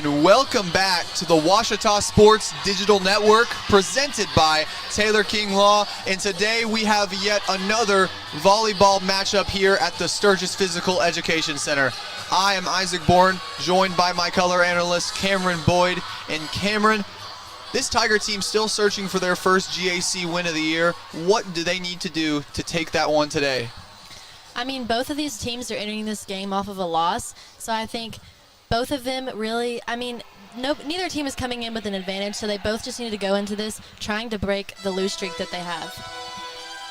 and welcome back to the Ouachita Sports Digital Network presented by Taylor King Law. And today we have yet another volleyball matchup here at the Sturgis Physical Education Center. I am Isaac Bourne, joined by my color analyst Cameron Boyd. And Cameron, this Tiger team still searching for their first GAC win of the year. What do they need to do to take that one today? I mean, both of these teams are entering this game off of a loss, so I think both of them really, neither team is coming in with an advantage, so they both just need to go into this trying to break the lose streak that they have.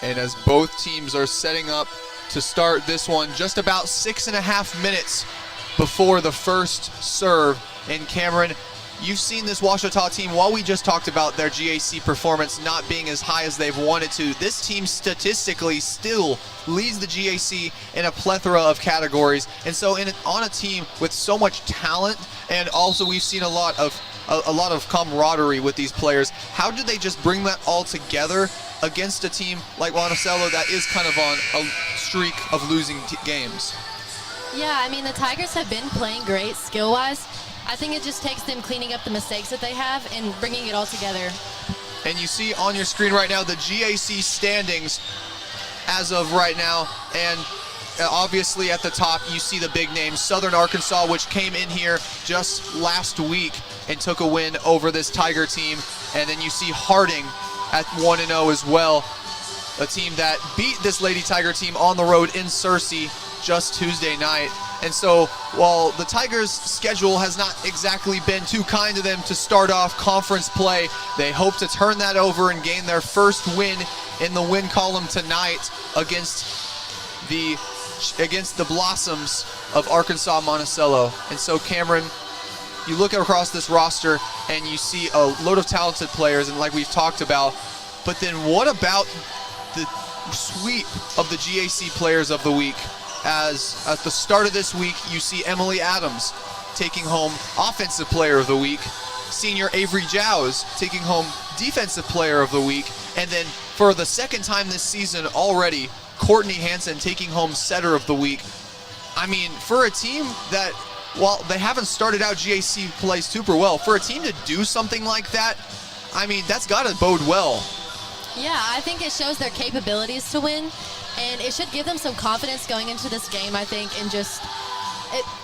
And as both teams are setting up to start this one just about 6.5 minutes before the first serve. And Cameron, you've seen this Ouachita team, while we just talked about their GAC performance not being as high as they've wanted to, this team statistically still leads the GAC in a plethora of categories. And so on a team with so much talent, and also we've seen a lot of camaraderie with these players, how do they just bring that all together against a team like Monticello that is kind of on a streak of losing games? Yeah, I mean, the Tigers have been playing great skill-wise. I think it just takes them cleaning up the mistakes that they have and bringing it all together. And you see on your screen right now the GAC standings as of right now, and obviously at the top you see the big names. Southern Arkansas, which came in here just last week and took a win over this Tiger team. And then you see Harding at 1-0 as well, a team that beat this Lady Tiger team on the road in Searcy just Tuesday night. And so while the Tigers' schedule has not exactly been too kind to them to start off conference play, they hope to turn that over and gain their first win in the win column tonight against the Blossoms of Arkansas-Monticello. And so Cameron, you look across this roster and you see a load of talented players, and like we've talked about, but then what about the sweep of the GAC players of the week? As at the start of this week, you see Emily Adams taking home Offensive Player of the Week, senior Avery Jowes taking home Defensive Player of the Week, and then for the second time this season already, Courtney Hansen taking home Setter of the Week. I mean, for a team that, while they haven't started out GAC play super well, for a team to do something like that, I mean, that's got to bode well. Yeah, I think it shows their capabilities to win, and it should give them some confidence going into this game, I think, and just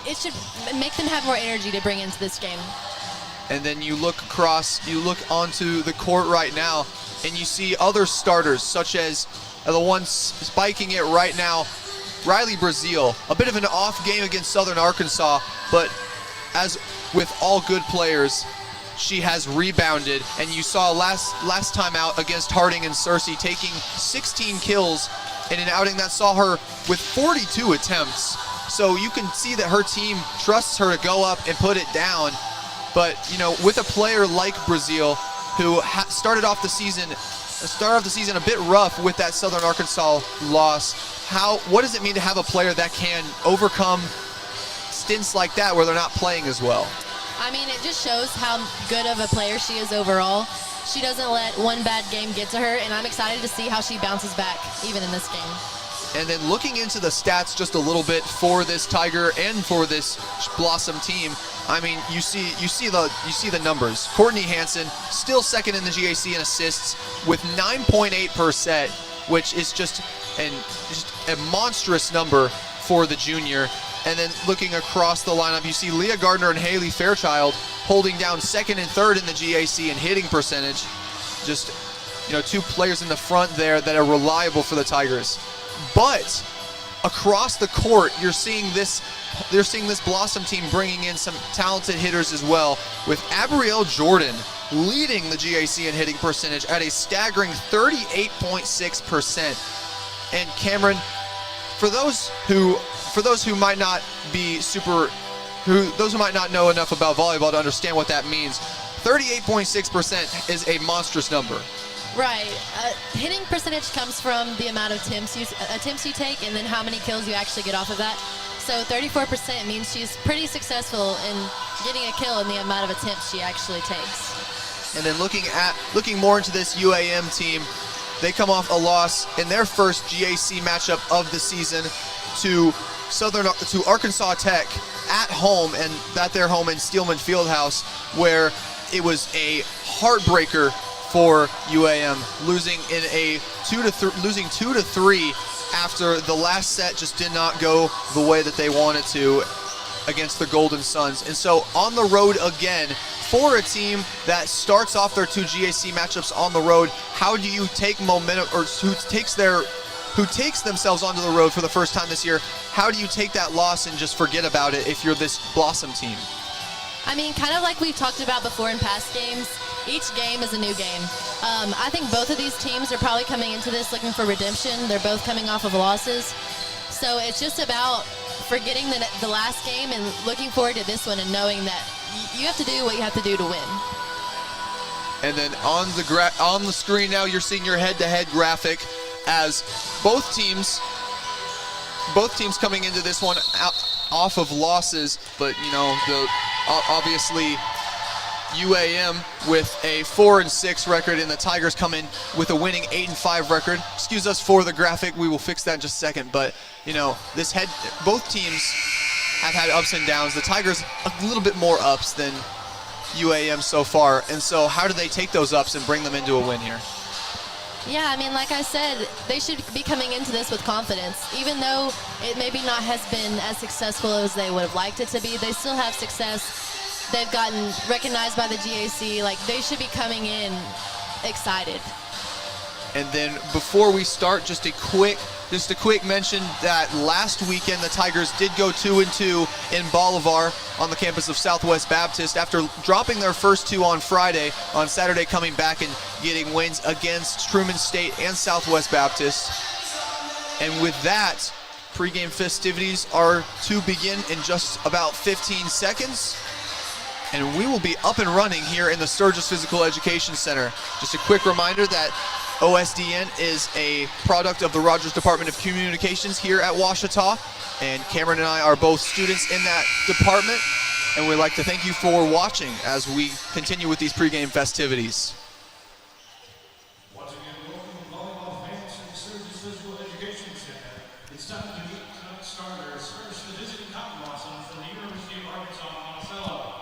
it should make them have more energy to bring into this game. And then you look onto the court right now, and you see other starters, such as the one spiking it right now, Riley Brazil. A bit of an off game against Southern Arkansas, but as with all good players, she has rebounded, and you saw last time out against Harding and Searcy taking 16 kills in an outing that saw her with 42 attempts. So you can see that her team trusts her to go up and put it down. But you know, with a player like Brazil, who started off the season a bit rough with that Southern Arkansas loss, what does it mean to have a player that can overcome stints like that where they're not playing as well? I mean, it just shows how good of a player she is overall. She doesn't let one bad game get to her, and I'm excited to see how she bounces back even in this game. And then looking into the stats just a little bit for this Tiger and for this Blossom team, I mean, you see the numbers. Courtney Hansen still second in the GAC in assists with 9.8 per set, which is just a monstrous number for the junior. And then looking across the lineup, you see Leah Gardner and Haley Fairchild holding down second and third in the GAC in hitting percentage. Just, you know, two players in the front there that are reliable for the Tigers. But across the court, you're seeing this Blossom team bringing in some talented hitters as well, with Abrielle Jordan leading the GAC in hitting percentage at a staggering 38.6%. And Cameron, for those who might not know enough about volleyball to understand what that means, 38.6% is a monstrous number. Right. Hitting percentage comes from the amount of attempts you take and then how many kills you actually get off of that. So 34% means she's pretty successful in getting a kill in the amount of attempts she actually takes. And then looking more into this UAM team, they come off a loss in their first GAC matchup of the season to Arkansas Tech at home, and at their home in Steelman Fieldhouse, where it was a heartbreaker for UAM, losing 2-3 after the last set just did not go the way that they wanted to against the Golden Suns. And so on the road again for a team that starts off their 2 GAC matchups on the road, how do you take momentum, or who takes themselves onto the road for the first time this year? How do you take that loss and just forget about it if you're this Blossom team? I mean, kind of like we've talked about before in past games, each game is a new game. I think both of these teams are probably coming into this looking for redemption. They're both coming off of losses. So it's just about forgetting the last game and looking forward to this one and knowing that you have to do what you have to do to win. And then on the screen now, you're seeing your head-to-head graphic as both teams coming into this one off of losses, but obviously UAM with a 4-6 record, and the Tigers come in with a winning 8-5 record. Excuse us for the graphic, we will fix that in just a second, but both teams have had ups and downs. The Tigers a little bit more ups than UAM so far, and so how do they take those ups and bring them into a win here? Yeah, I mean, like I said, they should be coming into this with confidence. Even though it maybe not has been as successful as they would have liked it to be, they still have success. They've gotten recognized by the GAC. Like, they should be coming in excited. And then before we start, just a quick mention that last weekend the Tigers did go 2-2 in Bolivar on the campus of Southwest Baptist after dropping their first 2 on Friday. On Saturday, coming back and getting wins against Truman State and Southwest Baptist. And with that, pregame festivities are to begin in just about 15 seconds. And we will be up and running here in the Sturgis Physical Education Center. Just a quick reminder that OSDN is a product of the Rogers Department of Communications here at Ouachita, and Cameron and I are both students in that department, and we'd like to thank you for watching as we continue with these pregame festivities. Once again, welcome volleyball fans to the Sturgis Physical Education Center. It's time to meet tonight's starters. First, the visiting cotton blossom from the University of Arkansas-Monticello.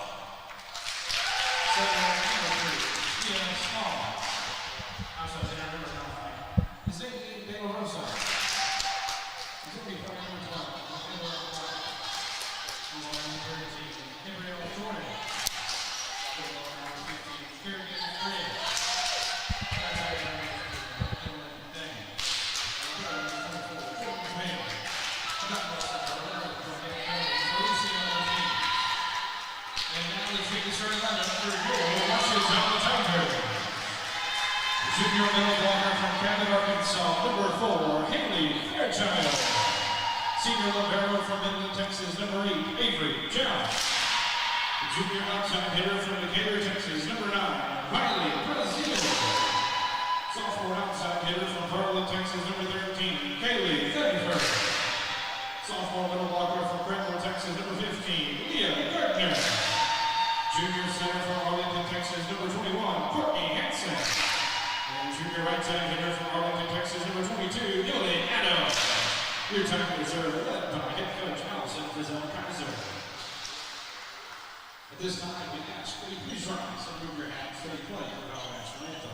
Junior middle blocker from Cabot, Arkansas, number 4, Haley Fairchild. Senior libero from Midland, Texas, number 8, Avery Jones. The junior outside hitter from Decatur, Texas, number 9, Riley Brazil. Sophomore outside hitter from Garland, Texas, number 13, Kaylee Thedford. Sophomore middle blocker from Brentwood, Texas, number 15, Leah Gardner. Junior center from Arlington, Texas, number 21, Courtney Hansen. And junior right side hitter from Arlington, Texas, number 22, Gillian Adams. Your Tigers are led by head coach Allison Frizzell-Kaiser. At this time, we ask that you please rise and move your hands for the play of our national anthem.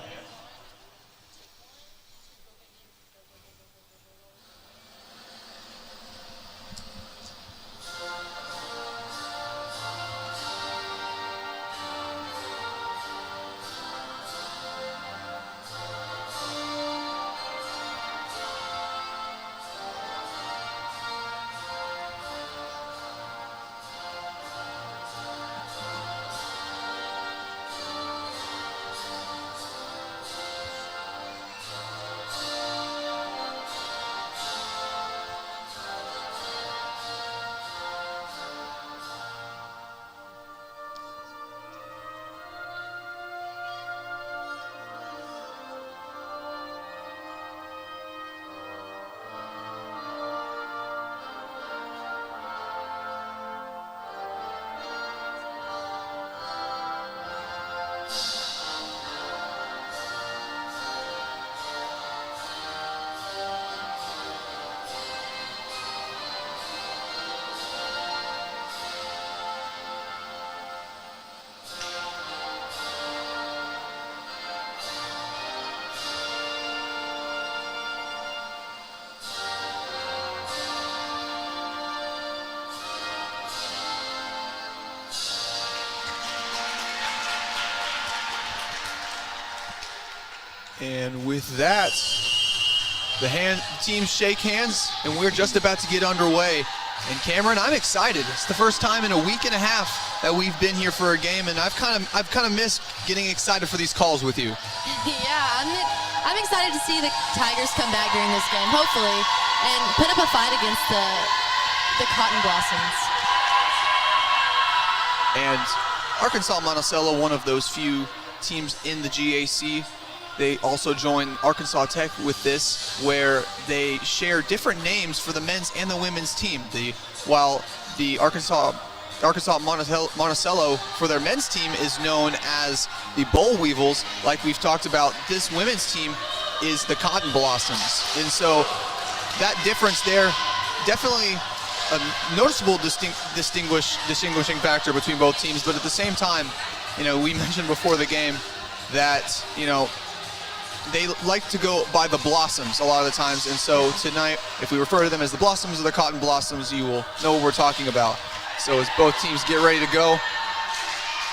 And with that, the teams shake hands, and we're just about to get underway. And Cameron, I'm excited. It's the first time in a week and a half that we've been here for a game, and I've kind of missed getting excited for these calls with you. Yeah, I'm excited to see the Tigers come back during this game, hopefully, and put up a fight against the Cotton Blossoms. And Arkansas-Monticello, one of those few teams in the GAC. They also join Arkansas Tech with this, where they share different names for the men's and the women's team. While the Arkansas-Monticello for their men's team is known as the Boll Weevils, like we've talked about, this women's team is the Cotton Blossoms. And so that difference there, definitely a noticeable distinguishing factor between both teams. But at the same time, we mentioned before the game that, they like to go by the Blossoms a lot of the times, and so tonight, if we refer to them as the Blossoms or the Cotton Blossoms, you will know what we're talking about. So as both teams get ready to go,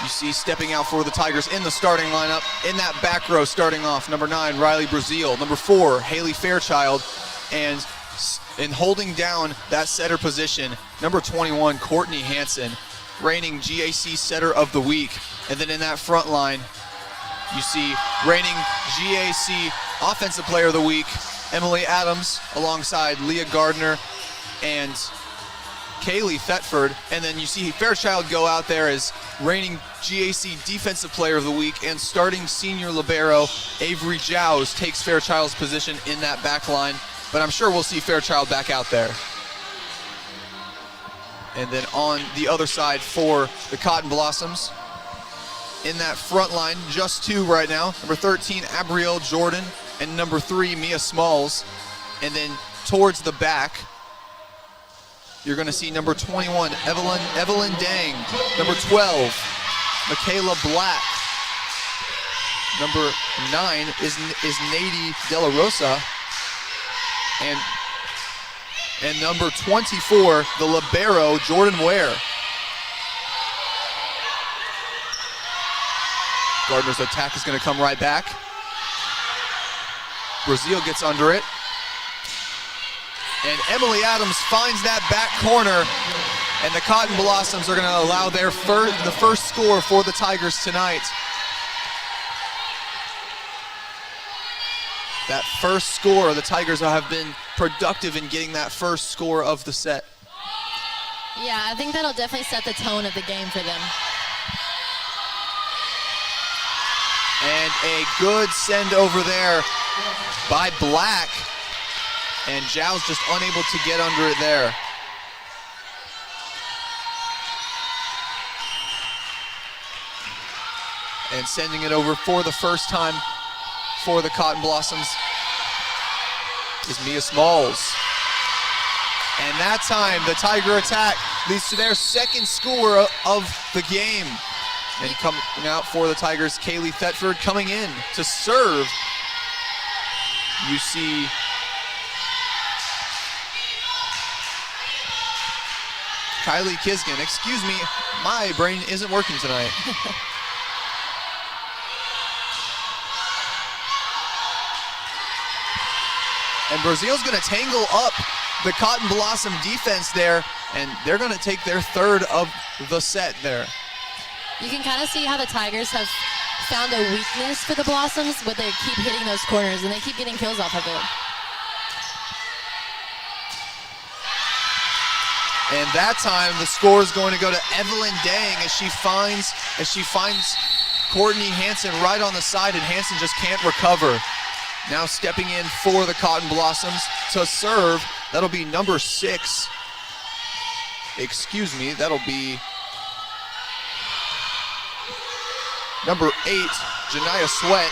you see stepping out for the Tigers in the starting lineup, in that back row starting off, number 9, Riley Brazil, number 4, Haley Fairchild, and holding down that setter position, number 21, Courtney Hansen, reigning GAC setter of the week. And then in that front line, you see reigning GAC Offensive Player of the Week, Emily Adams, alongside Leah Gardner and Kaylee Thetford. And then you see Fairchild go out there as reigning GAC Defensive Player of the Week, and starting senior libero Avery Giles takes Fairchild's position in that back line. But I'm sure we'll see Fairchild back out there. And then on the other side for the Cotton Blossoms, in that front line, just 2 right now. Number 13, Abrielle Jordan, and number 3, Mia Smalls. And then towards the back, you're going to see number 21, Evelyn Dang. Number 12, Michaela Black. Number 9 is Nady De La Rosa. And number 24, the libero, Jordan Ware. Gardner's attack is going to come right back. Brazil gets under it. And Emily Adams finds that back corner, and the Cotton Blossoms are going to allow the first score for the Tigers tonight. That first score, the Tigers have been productive in getting that first score of the set. Yeah, I think that'll definitely set the tone of the game for them. And a good send over there by Black. And Giles just unable to get under it there. And sending it over for the first time for the Cotton Blossoms is Mia Smalls. And that time, the Tiger attack leads to their second score of the game. And coming out for the Tigers, Kaylee Thetford coming in to serve. You see Kylie Kisgan. Excuse me, my brain isn't working tonight. And Brazil's going to tangle up the Cotton Blossom defense there, and they're going to take their third of the set there. You can kind of see how the Tigers have found a weakness for the Blossoms, but they keep hitting those corners, and they keep getting kills off of it. And that time, the score is going to go to Evelyn Dang as she finds Courtney Hansen right on the side, and Hansen just can't recover. Now stepping in for the Cotton Blossoms to serve, that'll be number 6. Excuse me, that'll be number 8, Janiyah Sweat.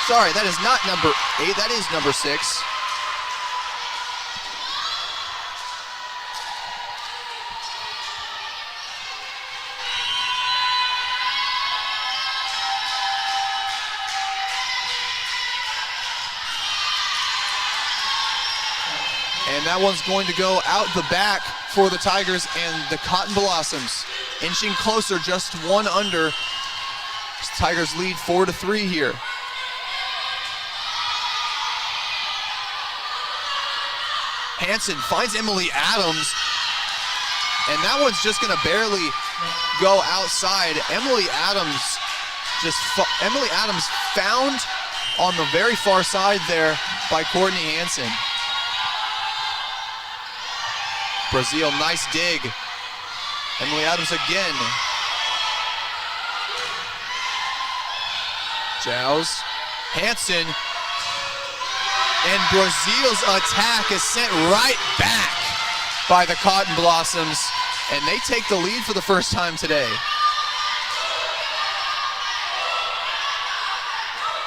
Sorry, that is not number 8, that is number 6. And that one's going to go out the back for the Tigers, and the Cotton Blossoms inching closer, just 1 under Tigers lead 4-3 here. Hanson finds Emily Adams, and that one's just gonna barely go outside. Emily Adams found on the very far side there by Courtney Hanson. Brazil, nice dig. Emily Adams again. Giles, Hanson, and Brazil's attack is sent right back by the Cotton Blossoms, and they take the lead for the first time today.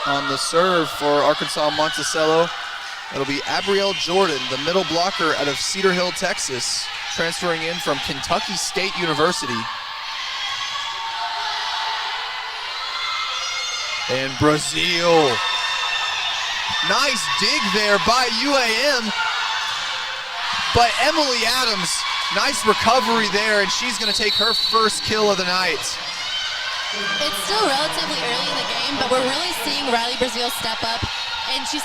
On the serve for Arkansas-Monticello, it'll be Abrielle Jordan, the middle blocker out of Cedar Hill, Texas, transferring in from Kentucky State University. And Brazil. Nice dig there by UAM. But Emily Adams, nice recovery there, and she's going to take her first kill of the night. It's still relatively early in the game, but we're really seeing Riley Brazil step up, and she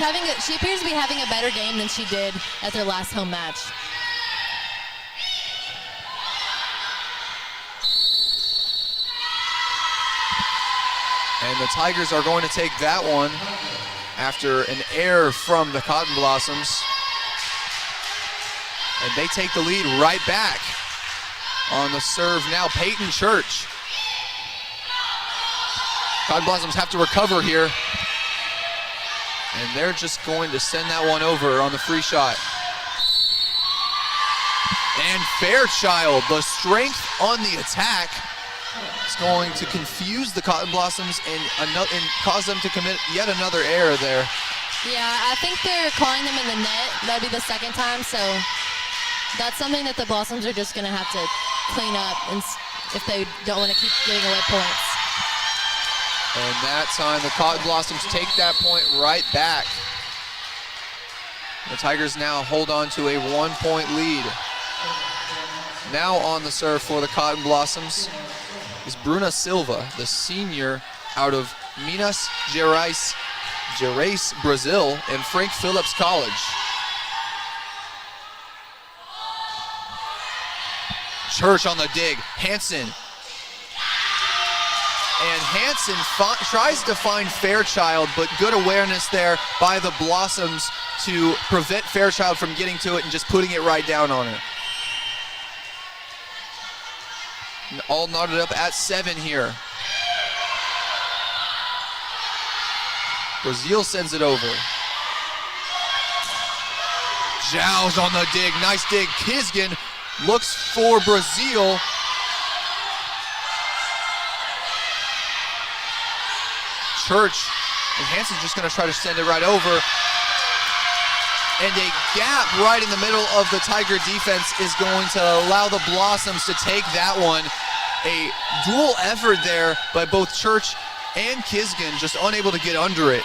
appears to be having a better game than she did at their last home match. And the Tigers are going to take that one after an error from the Cotton Blossoms. And they take the lead right back. On the serve now, Peyton Church. Cotton Blossoms have to recover here. And they're just going to send that one over on the free shot. And Fairchild, the strength on the attack, is going to confuse the Cotton Blossoms and cause them to commit yet another error there. Yeah, I think they're calling them in the net. That'd be the second time, so that's something that the Blossoms are just going to have to clean up if they don't want to keep giving away points. And that time the Cotton Blossoms take that point right back. The Tigers now hold on to a 1-point lead. Now on the serve for the Cotton Blossoms is Bruna Silva, the senior out of Minas Gerais, Brazil, and Frank Phillips College. Church on the dig, Hanson. And Hanson tries to find Fairchild, but good awareness there by the Blossoms to prevent Fairchild from getting to it and just putting it right down on her. And all knotted up at 7 here. Brazil sends it over. Giles on the dig, nice dig. Kisgan looks for Brazil. Church, and Hanson's just going to try to send it right over. And a gap right in the middle of the Tiger defense is going to allow the Blossoms to take that one. A dual effort there by both Church and Kisgan, just unable to get under it.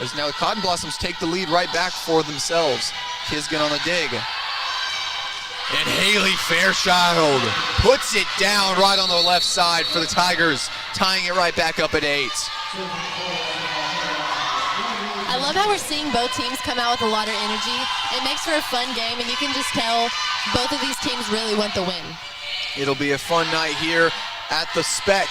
As now the Cotton Blossoms take the lead right back for themselves. Kisgan on the dig. And Haley Fairchild puts it down right on the left side for the Tigers, tying it right back up at 8. I love how we're seeing both teams come out with a lot of energy. It makes for a fun game, and you can just tell both of these teams really want the win. It'll be a fun night here at the Spec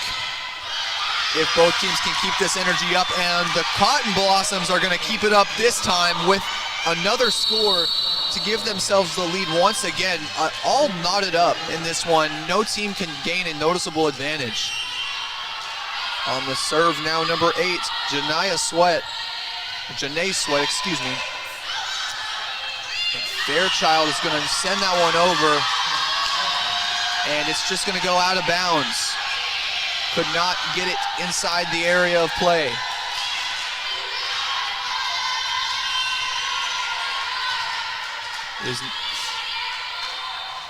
if both teams can keep this energy up, and the Cotton Blossoms are going to keep it up this time with another score to give themselves the lead once again. All knotted up in this one. No team can gain a noticeable advantage. On the serve now, number 8, Janae Sweat, excuse me. And Fairchild is going to send that one over, and it's just going to go out of bounds. Could not get it inside the area of play.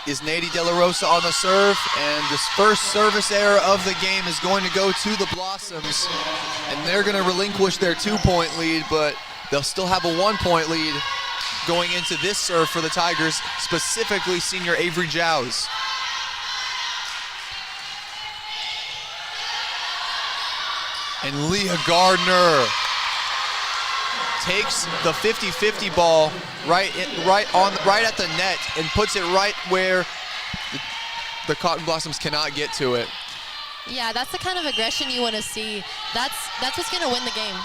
Is Nady De La Rosa on the serve, and this first service error of the game is going to go to the Blossoms, and they're going to relinquish their 2-point lead, but they'll still have a 1-point lead going into this serve for the Tigers, specifically senior Avery Giles. And Leah Gardner takes the 50-50 ball right at the net and puts it right where the Cotton Blossoms cannot get to it. Yeah, that's the kind of aggression you want to see. That's what's going to win the game.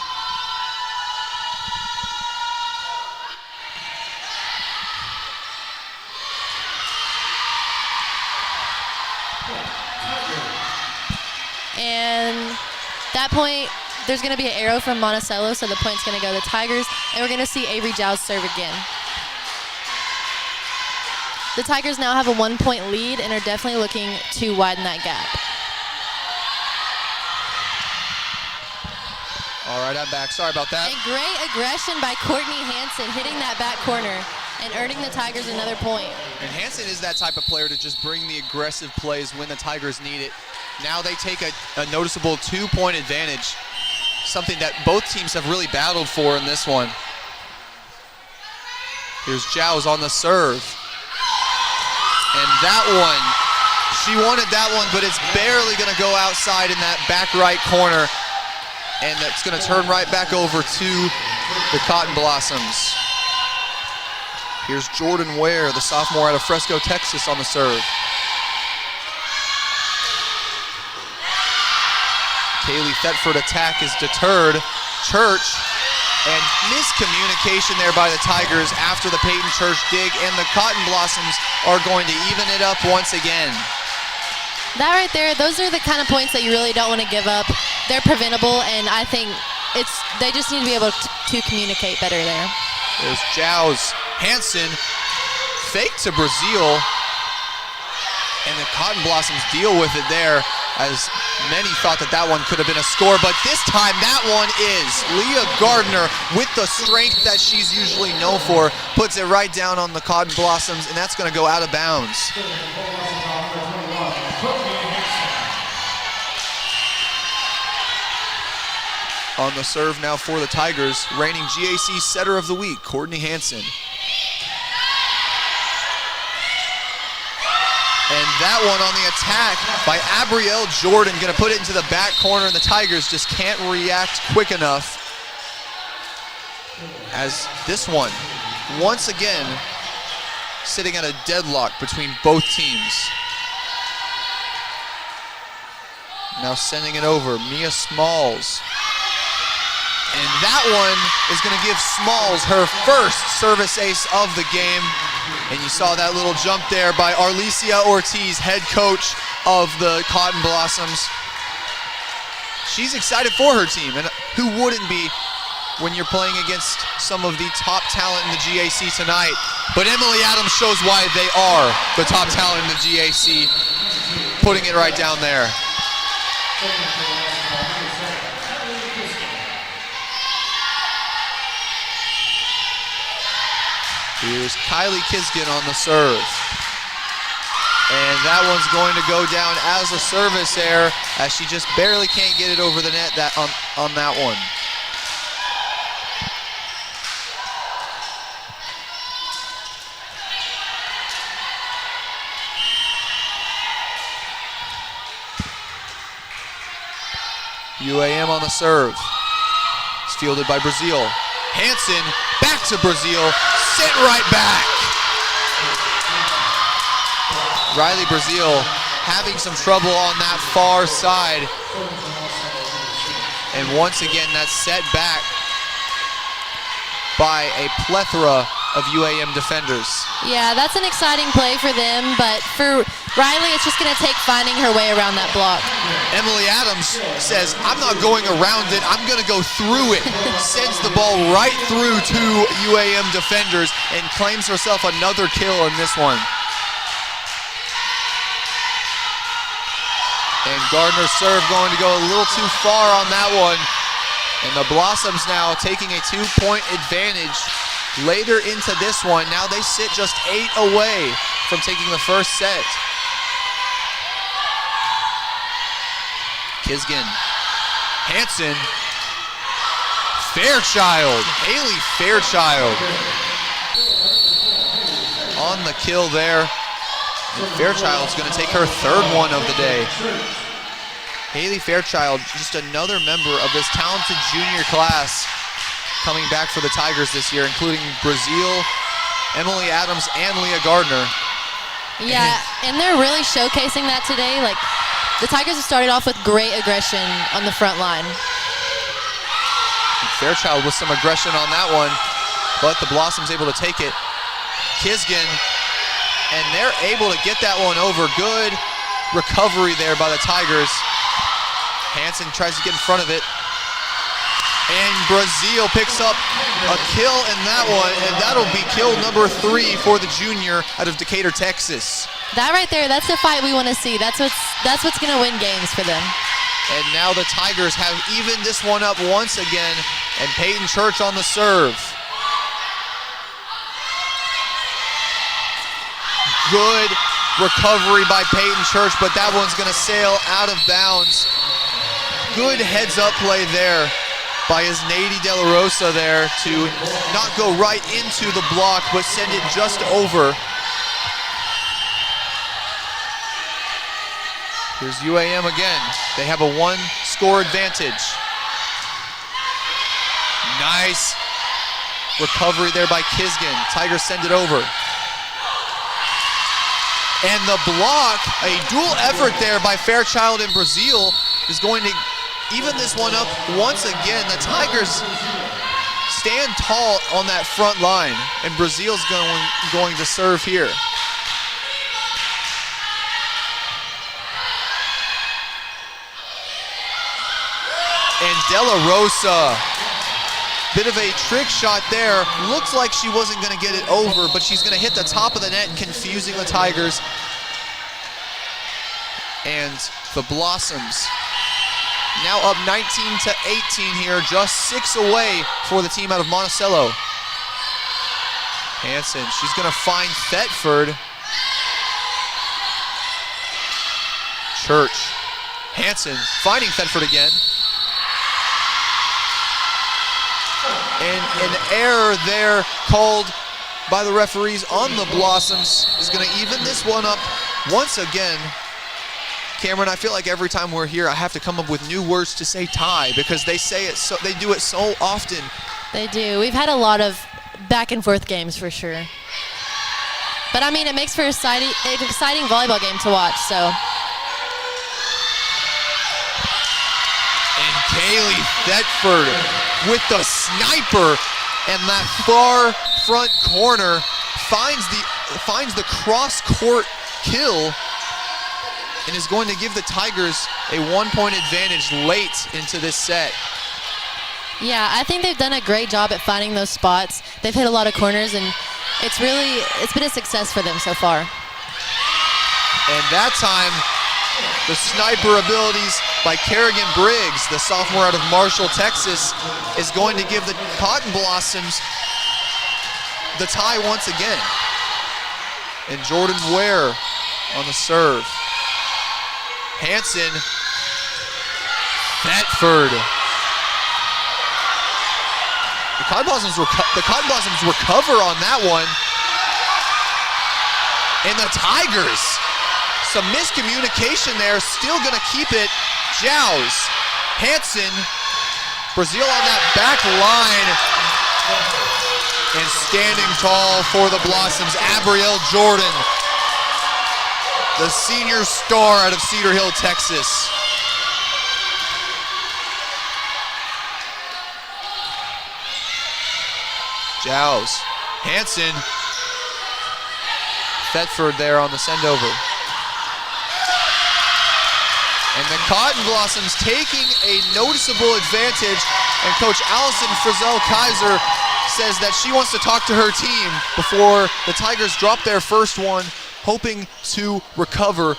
And that point, there's going to be an arrow from Monticello, so the point's going to go to the Tigers, and we're going to see Avery Giles serve again. The Tigers now have a 1-point lead and are definitely looking to widen that gap. All right, I'm back. Sorry about that. A great aggression by Courtney Hansen, hitting that back corner and earning the Tigers another point. And Hansen is that type of player to just bring the aggressive plays when the Tigers need it. Now they take a noticeable 2-point advantage, something that both teams have really battled for in this one. Here's Giles on the serve. And that one, she wanted that one, but it's barely going to go outside in that back right corner. And that's going to turn right back over to the Cotton Blossoms. Here's Jordan Ware, the sophomore out of Fresco, Texas, on the serve. Kaylee Thetford attack is deterred. Church, and miscommunication there by the Tigers after the Peyton Church dig, and the Cotton Blossoms are going to even it up once again. That right there, those are the kind of points that you really don't want to give up. They're preventable, and I think they just need to be able to communicate better there. There's Giles. Hansen, fake to Brazil, and the Cotton Blossoms deal with it there, as many thought that one could have been a score, but this time that one is. Leah Gardner, with the strength that she's usually known for, puts it right down on the Cotton Blossoms, and that's going to go out of bounds. On the serve now for the Tigers, reigning GAC setter of the week, Courtney Hansen. And that one on the attack by Abrielle Jordan, going to put it into the back corner, and the Tigers just can't react quick enough. As this one, once again, sitting at a deadlock between both teams. Now sending it over, Mia Smalls. And that one is going to give Smalls her first service ace of the game. And you saw that little jump there by Arlicia Ortiz, head coach of the Cotton Blossoms. She's excited for her team, and who wouldn't be when you're playing against some of the top talent in the GAC tonight? But Emily Adams shows why they are the top talent in the GAC, putting it right down there. Here's Kylie Kisgan on the serve. And that one's going to go down as a service error, as she just barely can't get it over the net on that one. UAM on the serve. It's fielded by Brazil. Hansen back to Brazil, sent right back. Riley Brazil having some trouble on that far side. And once again, that's set back by a plethora of UAM defenders. Yeah, that's an exciting play for them, but for Riley, it's just going to take finding her way around that block. Emily Adams says, I'm not going around it, I'm going to go through it. Sends the ball right through two UAM defenders and claims herself another kill in this one. And Gardner's serve going to go a little too far on that one. And the Blossoms now taking a 2-point advantage later into this one. Now they sit just 8 away from taking the first set. Kisgan, Hansen, Fairchild, Haley Fairchild on the kill there. And Fairchild's going to take her third one of the day. Haley Fairchild, just another member of this talented junior class coming back for the Tigers this year, including Brazil, Emily Adams, and Leah Gardner. Yeah, and they're really showcasing that today. Like, the Tigers have started off with great aggression on the front line. Fairchild with some aggression on that one, but the Blossoms able to take it. Kisgan, and they're able to get that one over. Good recovery there by the Tigers. Hansen tries to get in front of it. And Brazil picks up a kill in that one, and that'll be kill number 3 for the junior out of Decatur, Texas. That right there, that's the fight we want to see. That's what's going to win games for them. And now the Tigers have evened this one up once again, and Peyton Church on the serve. Good recovery by Peyton Church, but that one's going to sail out of bounds. Good heads-up play there by Isnady De La Rosa there to not go right into the block, but send it just over. Here's UAM again. They have a 1-score advantage. Nice recovery there by Kisgan. Tigers send it over. And the block, a dual effort there by Fairchild and Brazil, is going to even this one up once again. The Tigers stand tall on that front line, and Brazil's going to serve here. And De La Rosa, bit of a trick shot there. Looks like she wasn't going to get it over, but she's going to hit the top of the net, confusing the Tigers. And the Blossoms now up 19-18 here, just 6 away for the team out of Monticello. Hansen, she's going to find Thetford. Church. Hansen finding Thetford again. And an error there called by the referees on the Blossoms is going to even this one up once again. Cameron, I feel like every time we're here, I have to come up with new words to say tie because they say it so, they do it so often. They do. We've had a lot of back and forth games for sure. But I mean, it makes for an exciting volleyball game to watch, so. And Kaylee Thetford with the sniper, and that far front corner finds the cross-court kill, and is going to give the Tigers a 1-point advantage late into this set. Yeah, I think they've done a great job at finding those spots. They've hit a lot of corners, and it's been a success for them so far. And that time, the sniper abilities by Kerrigan Briggs, the sophomore out of Marshall, Texas, is going to give the Cotton Blossoms the tie once again. And Jordan Ware on the serve. Hansen, Thetford. The Cotton Blossoms recover on that one. And the Tigers, some miscommunication there, still gonna keep it. Jows, Hansen, Brazil on that back line. And standing tall for the Blossoms, Abrielle Jordan, the senior star out of Cedar Hill, Texas. Jows, Hansen, Thetford there on the send-over. And the Cotton Blossoms taking a noticeable advantage, and Coach Allison Frizzell-Kaiser says that she wants to talk to her team before the Tigers drop their first one, hoping to recover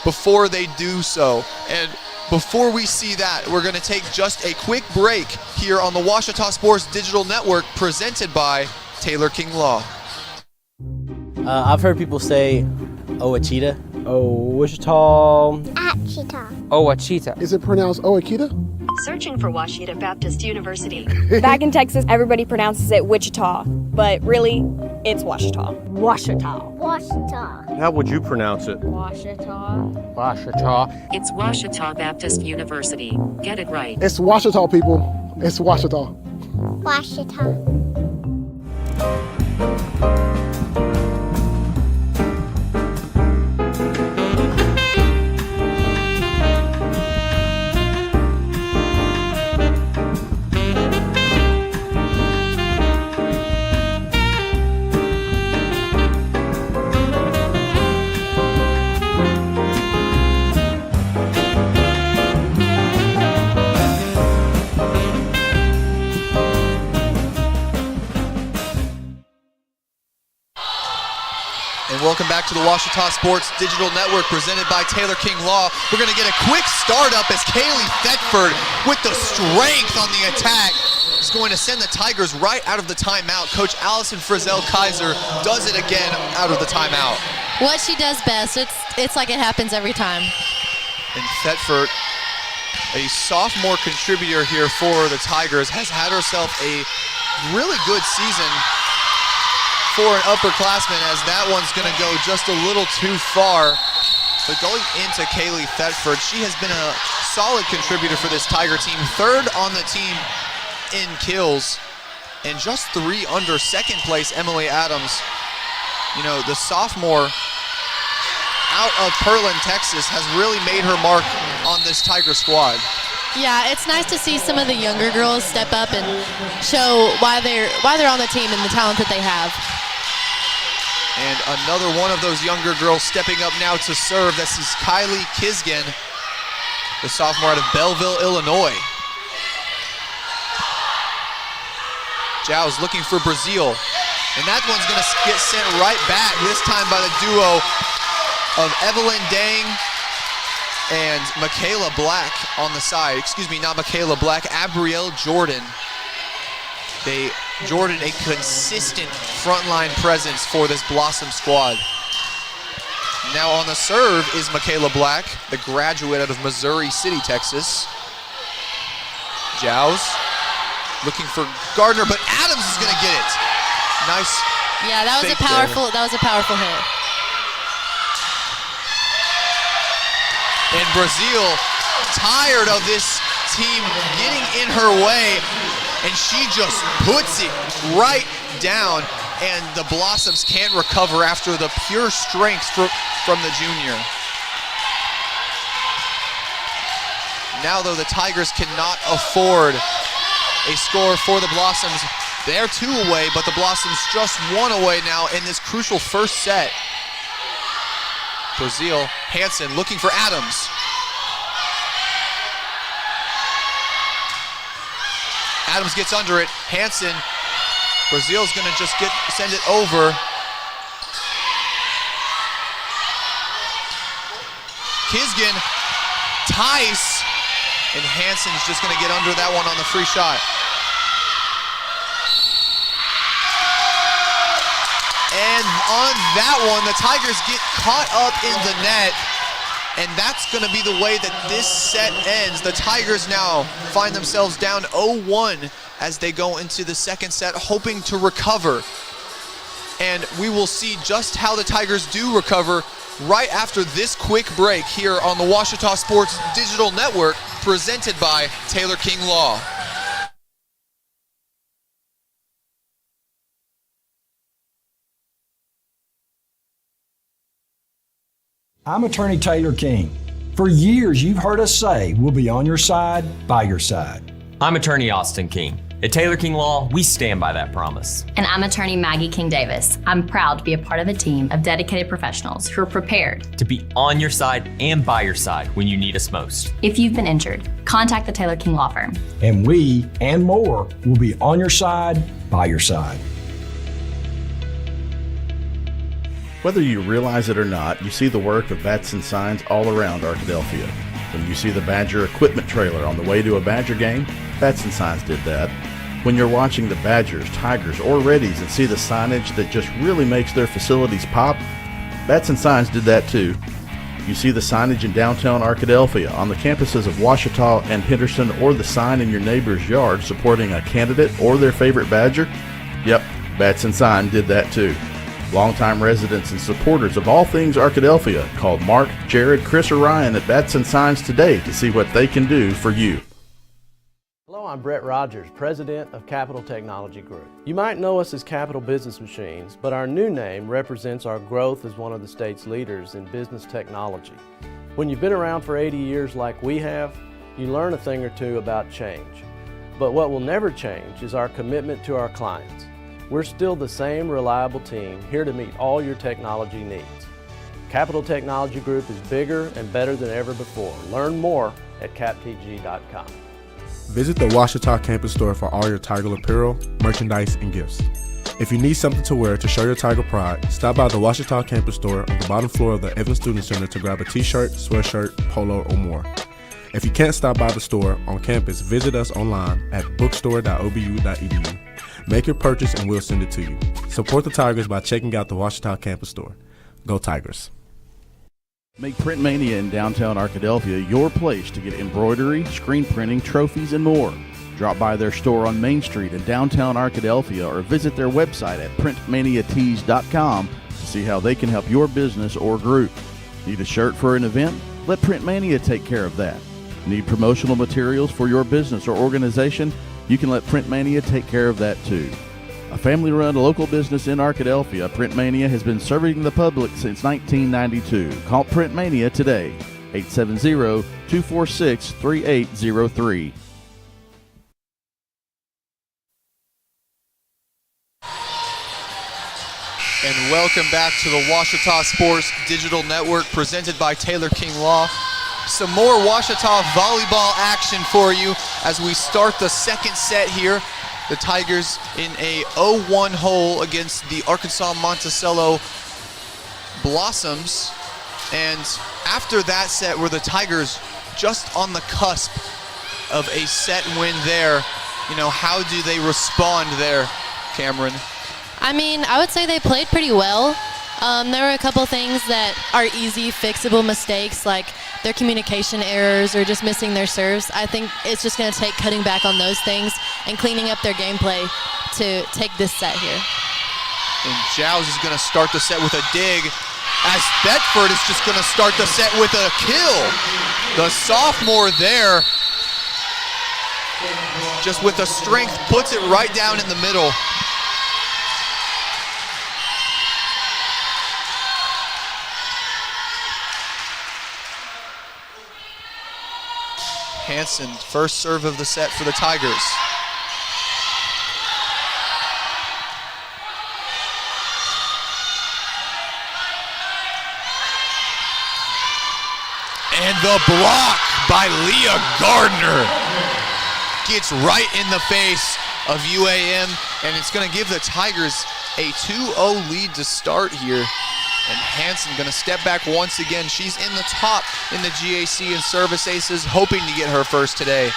before they do so. And before we see that, we're going to take just a quick break here on the Ouachita Sports Digital Network, presented by Taylor King Law. I've heard people say Ouachita. Ouachita. Achita. Ouachita. Is it pronounced Ouachita? Searching for Washita Baptist University. Back in Texas, everybody pronounces it Wichita, but really, it's Washita. Washita. Washita. How would you pronounce it? Washita. Washita. It's Washita Baptist University. Get it right. It's Washita, people. It's Washita. Washita. Welcome back to the Washita Sports Digital Network presented by Taylor King Law. We're going to get a quick start up as Kaylee Thetford with the strength on the attack is going to send the Tigers right out of the timeout. Coach Allison Frizzell-Kaiser does it again out of the timeout. What she does best, it's like it happens every time. And Thetford, a sophomore contributor here for the Tigers, has had herself a really good season for an upperclassman, as that one's going to go just a little too far. But going into Kaylee Thetford, she has been a solid contributor for this Tiger team, third on the team in kills, and just 3 under second place Emily Adams. You know, the sophomore out of Pearland, Texas, has really made her mark on this Tiger squad. Yeah, it's nice to see some of the younger girls step up and show why they're on the team and the talent that they have. And another one of those younger girls stepping up now to serve. This is Kylie Kisgan, the sophomore out of Belleville, Illinois. Jow's looking for Brazil. And that one's going to get sent right back, this time by the duo of Evelyn Dang and Michaela Black on the side. Excuse me, not Michaela Black, Abrielle Jordan. Jordan, a consistent frontline presence for this Blossom squad. Now on the serve is Michaela Black, the graduate out of Missouri City, Texas. Jow's looking for Gardner, but Adams is going to get it. Nice. Yeah, that was a powerful hit. And Brazil, tired of this team getting in her way, and she just puts it right down, and the Blossoms can't recover after the pure strength from the junior. Now, though, the Tigers cannot afford a score for the Blossoms. They're 2 away, but the Blossoms just 1 away now in this crucial first set. Brazil, Hansen looking for Adams. Adams gets under it. Hansen, Brazil's going to just send it over. Kisgan, Tice, and Hansen's just going to get under that one on the free shot. And on that one, the Tigers get caught up in the net, and that's going to be the way that this set ends. The Tigers now find themselves down 0-1 as they go into the second set, hoping to recover. And we will see just how the Tigers do recover right after this quick break here on the Washita Sports Digital Network, presented by Taylor King Law. I'm attorney Taylor King. For years, you've heard us say we'll be on your side, by your side. I'm attorney Austin King. At Taylor King Law, we stand by that promise. And I'm attorney Maggie King Davis. I'm proud to be a part of a team of dedicated professionals who are prepared to be on your side and by your side when you need us most. If you've been injured, contact the Taylor King Law Firm. And we, and more, will be on your side, by your side. Whether you realize it or not, you see the work of Bats and Signs all around Arkadelphia. When you see the Badger equipment trailer on the way to a Badger game, Bats and Signs did that. When you're watching the Badgers, Tigers, or Reddies and see the signage that just really makes their facilities pop, Bats and Signs did that too. You see the signage in downtown Arkadelphia, on the campuses of Ouachita and Henderson, or the sign in your neighbor's yard supporting a candidate or their favorite Badger? Yep, Bats and Sign did that too. Longtime residents and supporters of all things Arkadelphia called Mark, Jared, Chris, or Ryan at Bats and Signs today to see what they can do for you. Hello, I'm Brett Rogers, President of Capital Technology Group. You might know us as Capital Business Machines, but our new name represents our growth as one of the state's leaders in business technology. When you've been around for 80 years like we have, you learn a thing or two about change. But what will never change is our commitment to our clients. We're still the same reliable team here to meet all your technology needs. Capital Technology Group is bigger and better than ever before. Learn more at captg.com. Visit the Ouachita campus store for all your Tiger apparel, merchandise, and gifts. If you need something to wear to show your Tiger pride, stop by the Ouachita campus store on the bottom floor of the Evans Student Center to grab a t-shirt, sweatshirt, polo, or more. If you can't stop by the store on campus, visit us online at bookstore.obu.edu. Make your purchase and we'll send it to you. Support the Tigers by checking out the Ouachita campus store. Go Tigers. Make Print Mania in downtown Arkadelphia your place to get embroidery, screen printing, trophies, and more. Drop by their store on Main Street in downtown Arkadelphia or visit their website at printmaniatees.com to see how they can help your business or group. Need a shirt for an event? Let Print Mania take care of that. Need promotional materials for your business or organization? You can let Print Mania take care of that too. A family-run local business in Arkadelphia, Print Mania has been serving the public since 1992. Call Print Mania today, 870-246-3803. And welcome back to the Ouachita Sports Digital Network presented by Taylor King Law. Some more Ouachita volleyball action for you as we start the second set here. The Tigers in a 0-1 hole against the Arkansas-Monticello Blossoms. And after that set where the Tigers just on the cusp of a set win there, how do they respond there, Cameron? I mean, I would say they played pretty well. There were a couple things that are easy, fixable mistakes, like their communication errors or just missing their serves. I think it's just going to take cutting back on those things and cleaning up their gameplay to take this set here. And Giles is going to start the set with a dig, as Bedford is just going to start the set with a kill. The sophomore there, just with the strength, puts it right down in the middle. Hansen, first serve of the set for the Tigers. And the block by Leah Gardner gets right in the face of UAM, and it's going to give the Tigers a 2-0 lead to start here. And Hansen going to step back once again. She's in the top in the GAC and service aces, hoping to get her first today.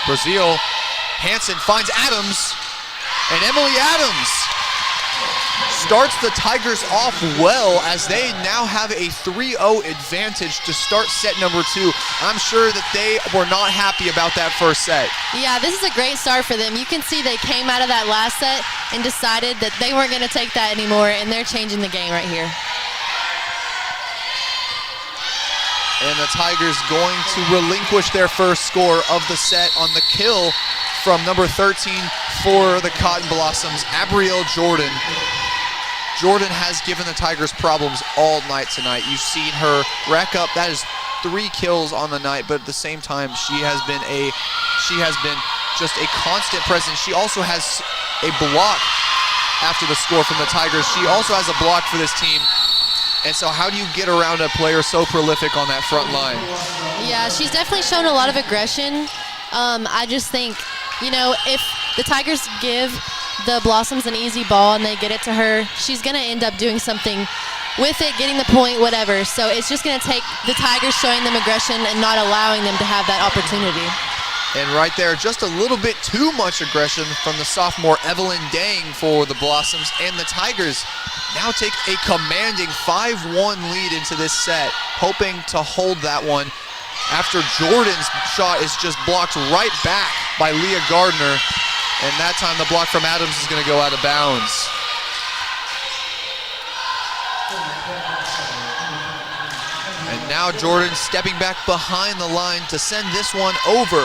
Brazil, Hansen finds Adams, and Emily Adams starts the Tigers off well as they now have a 3-0 advantage to start set number 2. I'm sure that they were not happy about that first set. Yeah, this is a great start for them. You can see they came out of that last set and decided that they weren't going to take that anymore, and they're changing the game right here. And the Tigers going to relinquish their first score of the set on the kill from number 13 for the Cotton Blossoms, Abrielle Jordan. Jordan has given the Tigers problems all night tonight. You've seen her rack up, that is 3 kills on the night, but at the same time, she has been just a constant presence. She also has a block after the score from the Tigers. She also has a block for this team. And so how do you get around a player so prolific on that front line? Yeah, she's definitely shown a lot of aggression. I just think, if the Tigers give the Blossoms an easy ball and they get it to her, she's going to end up doing something with it, getting the point, whatever. So it's just going to take the Tigers showing them aggression and not allowing them to have that opportunity. And right there, just a little bit too much aggression from the sophomore Evelyn Dang for the Blossoms, and the Tigers now take a commanding 5-1 lead into this set, hoping to hold that one after Jordan's shot is just blocked right back by Leah Gardner, and that time the block from Adams is going to go out of bounds. And now Jordan stepping back behind the line to send this one over.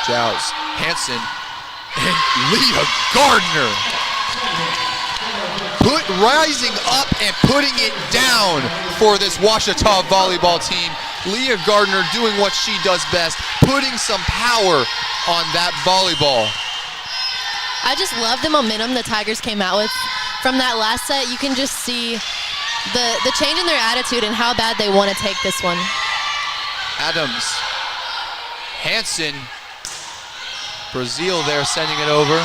Giles, Hanson, and Leah Gardner rising up and putting it down for this Ouachita volleyball team. Leah Gardner doing what she does best, putting some power on that volleyball. I just love the momentum the Tigers came out with. From that last set, you can just see the change in their attitude and how bad they want to take this one. Adams, Hanson, Brazil there sending it over.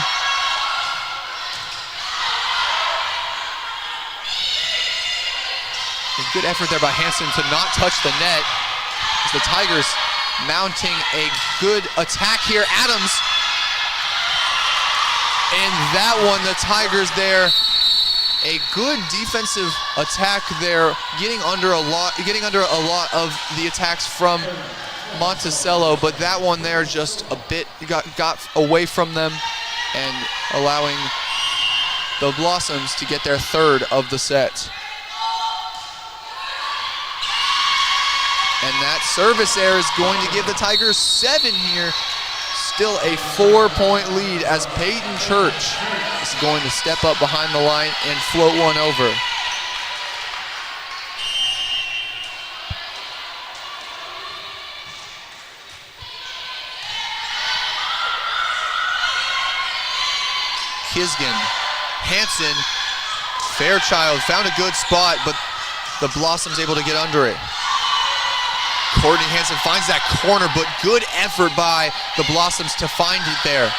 A good effort there by Hanson to not touch the net. As the Tigers mounting a good attack here. Adams. And that one, the Tigers there, a good defensive attack there, getting under a lot of the attacks from Monticello, but that one there just a bit got away from them and allowing the Blossoms to get their third of the set. And that service error is going to give the Tigers 7 here. Still a 4-point lead as Peyton Church is going to step up behind the line and float one over. Kisgan, Hanson, Fairchild found a good spot, but the Blossoms able to get under it. Courtney Hanson finds that corner, but good effort by the Blossoms to find it there.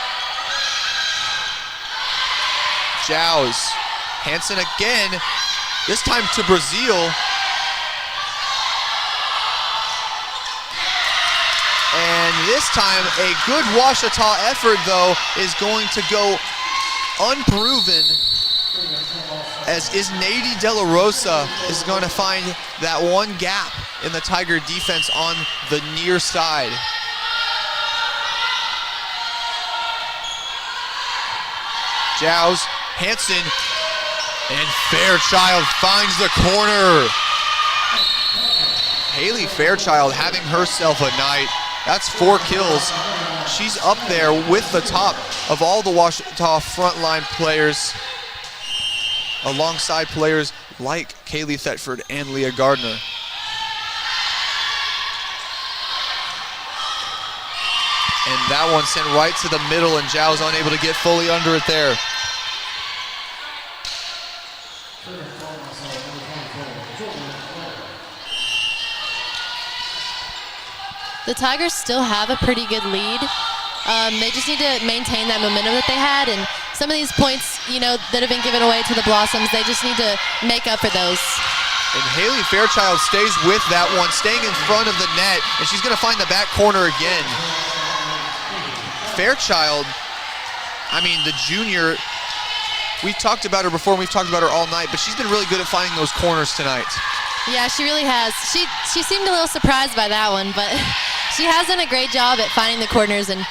Jows, Hanson again, this time to Brazil. And this time a good Ouachita effort though is going to go unproven, as Isnady De La Rosa is going to find that one gap in the Tiger defense on the near side. Jows, Hanson, and Fairchild finds the corner. Haley Fairchild having herself a night. That's 4 kills. She's up there with the top of all the Ouachita frontline players, alongside players like Kaylee Thetford and Leah Gardner. And that one sent right to the middle, and Zhao's unable to get fully under it there. The Tigers still have a pretty good lead. They just need to maintain that momentum that they had, and some of these points, that have been given away to the Blossoms, they just need to make up for those. And Haley Fairchild stays with that one, staying in front of the net, and she's going to find the back corner again. Fairchild, the junior, we've talked about her before, and we've talked about her all night, but she's been really good at finding those corners tonight. Yeah, she really has. She seemed a little surprised by that one, but she has done a great job at finding the corners and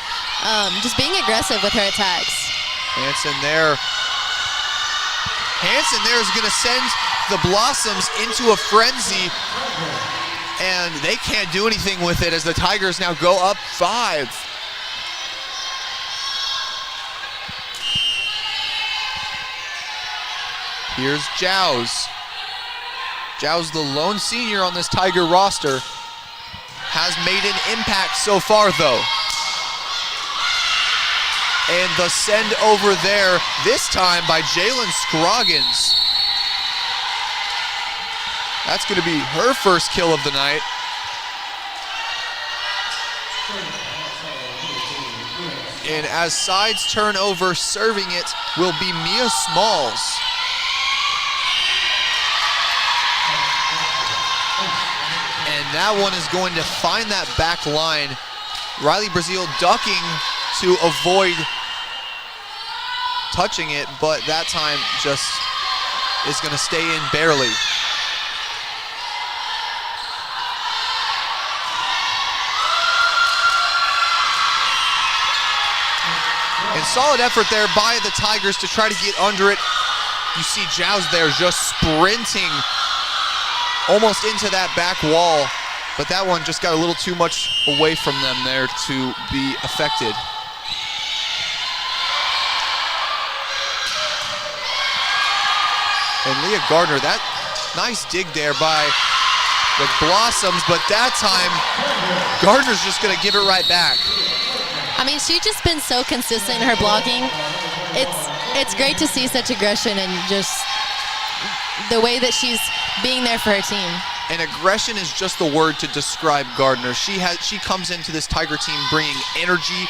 just being aggressive with her attacks. Hanson there is going to send the Blossoms into a frenzy, and they can't do anything with it as the Tigers now go up 5. Here's Zhao's. Zhao's the lone senior on this Tiger roster. Has made an impact so far though. And the send over there, this time by Jalen Scroggins. That's going to be her first kill of the night. And as sides turn over, serving it will be Mia Smalls. that one is going to find that back line. Riley Brazil ducking to avoid touching it, but that time just is going to stay in barely. And solid effort there by the Tigers to try to get under it. You see Jows there just sprinting almost into that back wall, but that one just got a little too much away from them there to be affected. And Leah Gardner, that nice dig there by the Blossoms, but that time Gardner's just gonna give it right back. I mean, she's just been so consistent in her blocking. It's great to see such aggression and just the way that she's being there for her team. And aggression is just the word to describe Gardner. She comes into this Tiger team bringing energy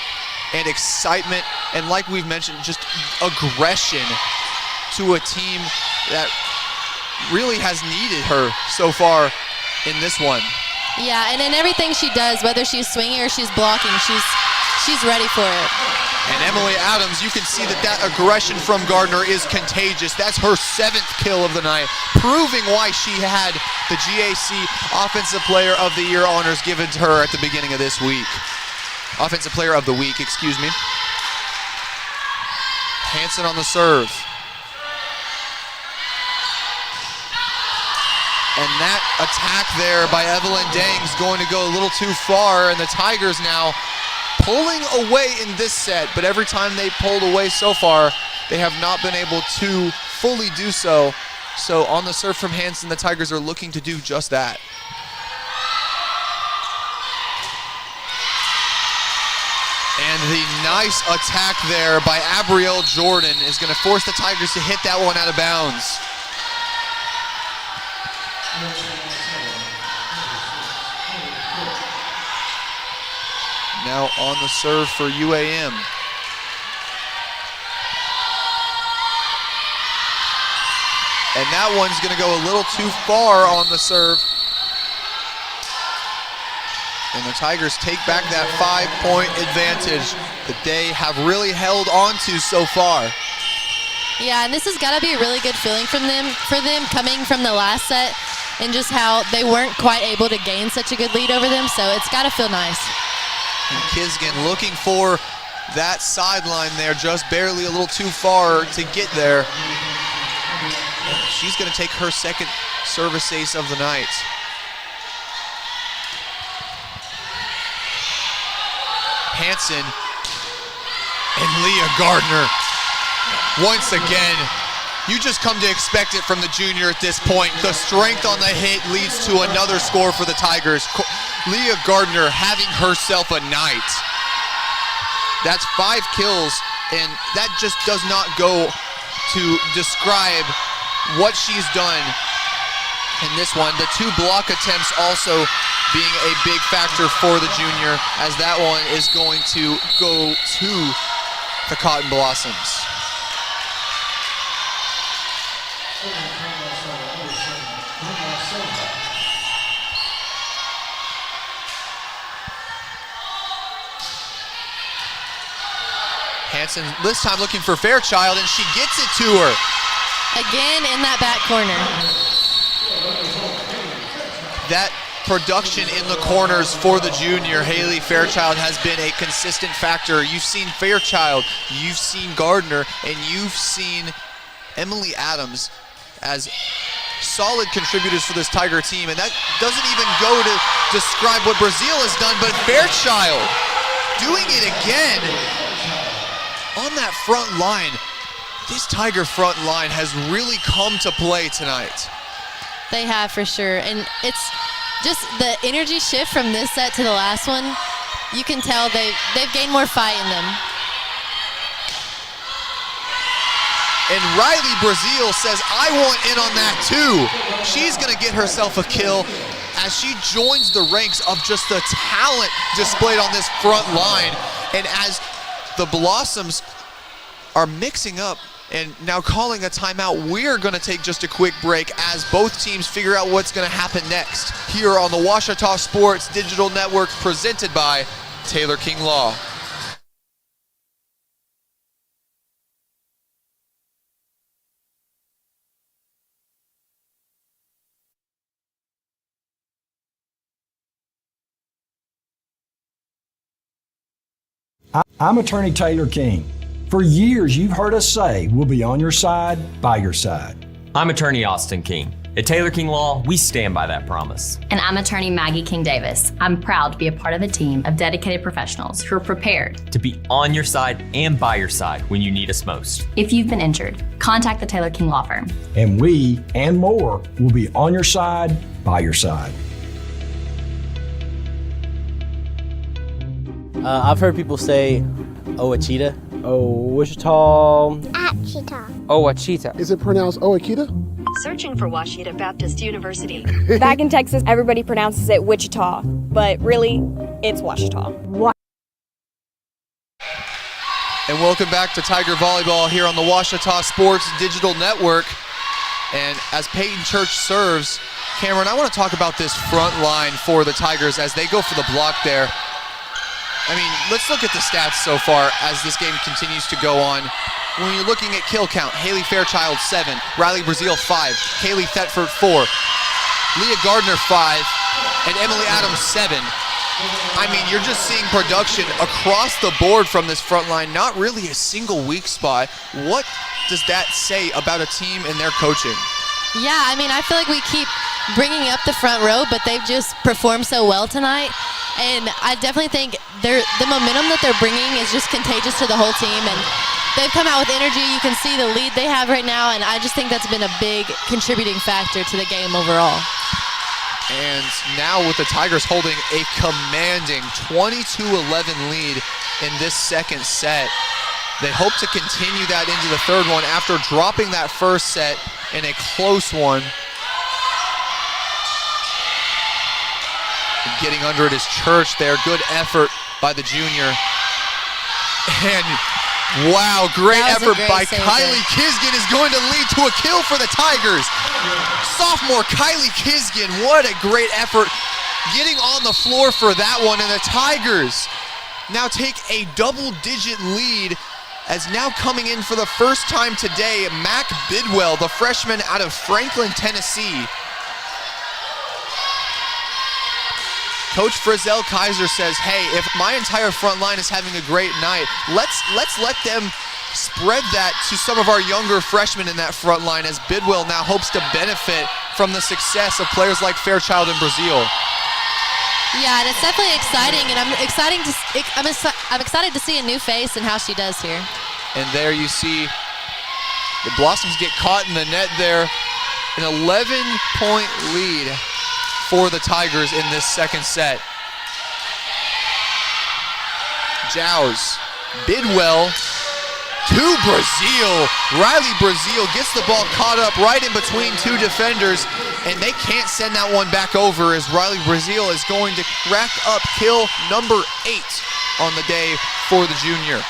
and excitement, and like we've mentioned, just aggression to a team that really has needed her so far in this one. Yeah, and in everything she does, whether she's swinging or she's blocking, she's ready for it. And Emily Adams, you can see that aggression from Gardner is contagious. That's her 7th kill of the night, proving why she had the GAC Offensive Player of the Year honors given to her at the beginning of this week. Offensive Player of the Week, excuse me. Hanson on the serve. And that attack there by Evelyn Dang's going to go a little too far, and the Tigers now pulling away in this set, but every time they pulled away so far, they have not been able to fully do so. So on the serve from Hanson, the Tigers are looking to do just that. And the nice attack there by Abrielle Jordan is going to force the Tigers to hit that one out of bounds. Now on the serve for UAM. And that one's going to go a little too far on the serve. And the Tigers take back that 5-point advantage that they have really held on to so far. Yeah, and this has got to be a really good feeling for them coming from the last set and just how they weren't quite able to gain such a good lead over them, so it's got to feel nice. And Kisgan looking for that sideline there, just barely a little too far to get there. She's going to take her 2nd service ace of the night. Hanson and Leah Gardner. Once again, you just come to expect it from the junior at this point. The strength on the hit leads to another score for the Tigers. Leah Gardner having herself a night. That's 5 kills, and that just does not go to describe what she's done in this one. The 2 block attempts also being a big factor for the junior, as that one is going to go to the Cotton Blossoms. Hanson this time looking for Fairchild, and she gets it to her. Again in that back corner. That production in the corners for the junior, Haley Fairchild, has been a consistent factor. You've seen Fairchild, you've seen Gardner, and you've seen Emily Adams as solid contributors for this Tiger team, and that doesn't even go to describe what Brazil has done, but Fairchild doing it again on that front line. This Tiger front line has really come to play tonight. They have, for sure, and it's just the energy shift from this set to the last one. You can tell they've gained more fight in them. And Riley Brazil says, I want in on that too. She's gonna get herself a kill as she joins the ranks of just the talent displayed on this front line. And as the Blossoms are mixing up And now calling a timeout, we're going to take just a quick break as both teams figure out what's going to happen next here on the Ouachita Sports Digital Network, presented by Taylor King Law. I'm attorney Taylor King. For years, you've heard us say we'll be on your side, by your side. I'm attorney Austin King. At Taylor King Law, we stand by that promise. And I'm attorney Maggie King Davis. I'm proud to be a part of a team of dedicated professionals who are prepared to be on your side and by your side when you need us most. If you've been injured, contact the Taylor King Law Firm. And we, and more, will be on your side, by your side. I've heard people say, Ouachita. Ouachita. Achita. Ouachita. Is it pronounced Ouachita? Searching for Ouachita Baptist University. Back in Texas, everybody pronounces it Wichita, but really, it's Ouachita. And welcome back to Tiger Volleyball here on the Ouachita Sports Digital Network. And as Peyton Church serves, Cameron, I want to talk about this front line for the Tigers as they go for the block there. I mean, let's look at the stats so far as this game continues to go on. When you're looking at kill count, Haley Fairchild 7, Riley Brazil 5, Kaylee Thetford 4, Leah Gardner 5, and Emily Adams 7. I mean, you're just seeing production across the board from this front line, not really a single weak spot. What does that say about a team and their coaching? Yeah, I mean, I feel like we keep bringing up the front row, but they've just performed so well tonight. And I definitely think the momentum that they're bringing is just contagious to the whole team. And they've come out with energy. You can see the lead they have right now. And I just think that's been a big contributing factor to the game overall. And now with the Tigers holding a commanding 22-11 lead in this second set, they hope to continue that into the third one after dropping that first set in a close one. Getting under it is Church there. Good effort by the junior. And wow, great effort by Kylie Kisgan is going to lead to a kill for the Tigers. Sophomore Kylie Kisgan, what a great effort getting on the floor for that one. And the Tigers now take a double-digit lead as now coming in for the first time today, Mac Bidwell, the freshman out of Franklin, Tennessee. Coach Frizzell Kaiser says, hey, if my entire front line is having a great night, let's let them spread that to some of our younger freshmen in that front line, as Bidwell now hopes to benefit from the success of players like Fairchild and Brazil. Yeah, and it's definitely exciting, and I'm excited to see a new face and how she does here. And there you see the Blossoms get caught in the net there. An 11-point lead for the Tigers in this second set. Jows, Bidwell to Brazil. Riley Brazil gets the ball caught up right in between two defenders, and they can't send that one back over as Riley Brazil is going to rack up kill number 8 on the day for the junior.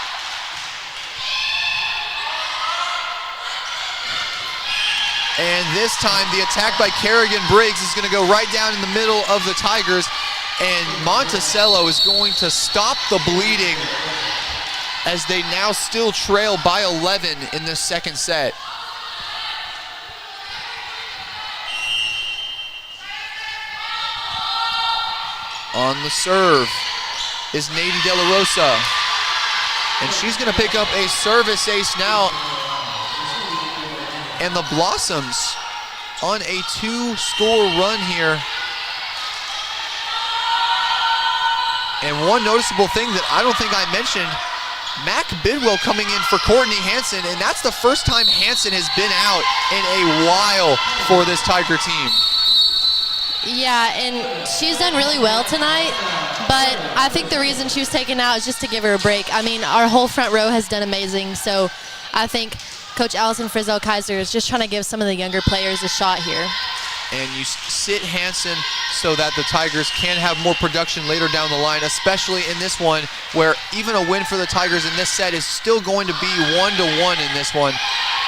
And this time the attack by Kerrigan Briggs is going to go right down in the middle of the Tigers, and Monticello is going to stop the bleeding as they now still trail by 11 in this second set. On the serve is Nady De La Rosa, and she's going to pick up a service ace now. And the Blossoms on a 2-score run here. And one noticeable thing that I don't think I mentioned, Mac Bidwell coming in for Courtney Hansen, and that's the first time Hansen has been out in a while for this Tiger team. Yeah, and she's done really well tonight, but I think the reason she was taken out is just to give her a break. I mean, our whole front row has done amazing, so I think Coach Allison Frizzell Kaiser is just trying to give some of the younger players a shot here. And you sit Hansen so that the Tigers can have more production later down the line, especially in this one where even a win for the Tigers in this set is still going to be 1-1 in this one.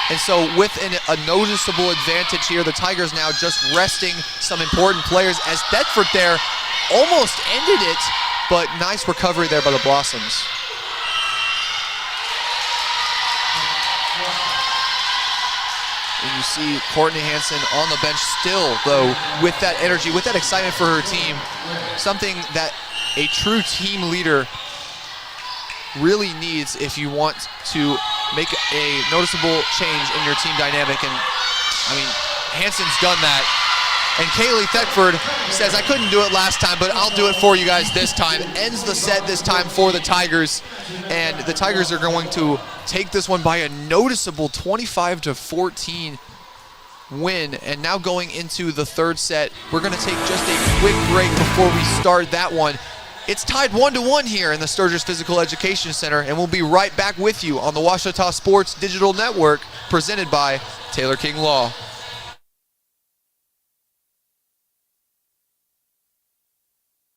And so with a noticeable advantage here, the Tigers now just resting some important players as Thetford there almost ended it, but nice recovery there by the Blossoms. And you see Courtney Hansen on the bench still, though, with that energy, with that excitement for her team, something that a true team leader really needs if you want to make a noticeable change in your team dynamic. And I mean, Hansen's done that. And Kaylee Thetford says, I couldn't do it last time, but I'll do it for you guys this time. Ends the set this time for the Tigers. And the Tigers are going to take this one by a noticeable 25-14 win. And now going into the third set, we're going to take just a quick break before we start that one. It's tied 1-1 here in the Sturgis Physical Education Center, and we'll be right back with you on the Ouachita Sports Digital Network, presented by Taylor King Law.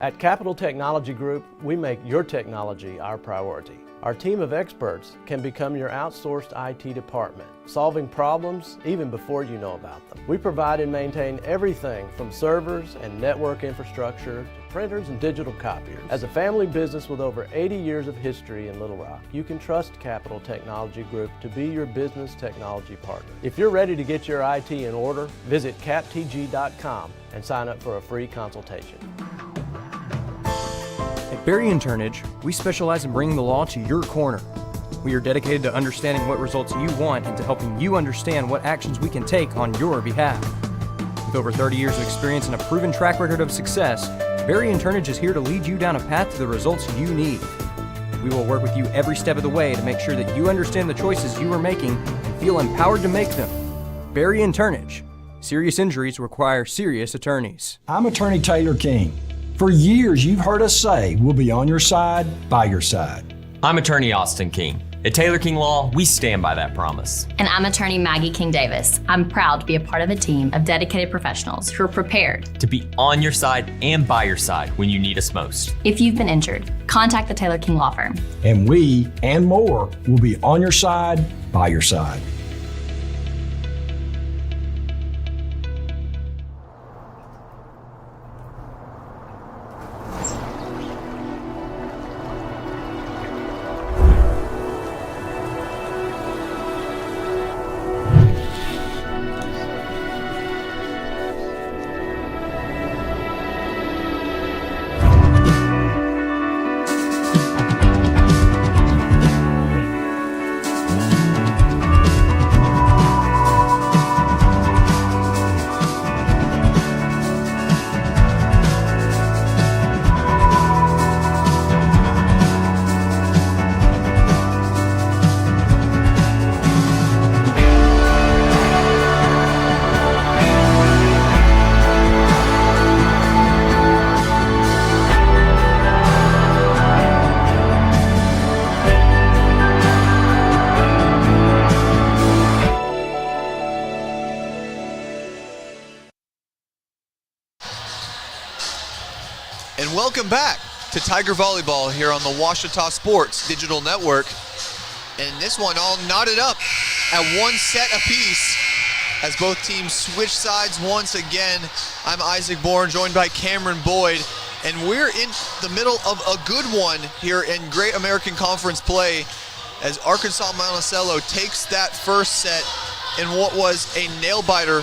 At Capital Technology Group, we make your technology our priority. Our team of experts can become your outsourced IT department, solving problems even before you know about them. We provide and maintain everything from servers and network infrastructure to printers and digital copiers. As a family business with over 80 years of history in Little Rock, you can trust Capital Technology Group to be your business technology partner. If you're ready to get your IT in order, visit captg.com and sign up for a free consultation. At Berry & Turnage, we specialize in bringing the law to your corner. We are dedicated to understanding what results you want and to helping you understand what actions we can take on your behalf. With over 30 years of experience and a proven track record of success, Berry & Turnage is here to lead you down a path to the results you need. We will work with you every step of the way to make sure that you understand the choices you are making and feel empowered to make them. Berry & Turnage. Serious injuries require serious attorneys. I'm Attorney Taylor King. For years, you've heard us say we'll be on your side, by your side. I'm Attorney Austin King. At Taylor King Law, we stand by that promise. And I'm Attorney Maggie King Davis. I'm proud to be a part of a team of dedicated professionals who are prepared to be on your side and by your side when you need us most. If you've been injured, contact the Taylor King Law Firm. And we, and more, will be on your side, by your side. Welcome back to Tiger Volleyball here on the Ouachita Sports Digital Network. And this one all knotted up at one set apiece as both teams switch sides once again. I'm Isaac Bourne, joined by Cameron Boyd, and we're in the middle of a good one here in Great American Conference play as Arkansas-Monticello takes that first set in what was a nail-biter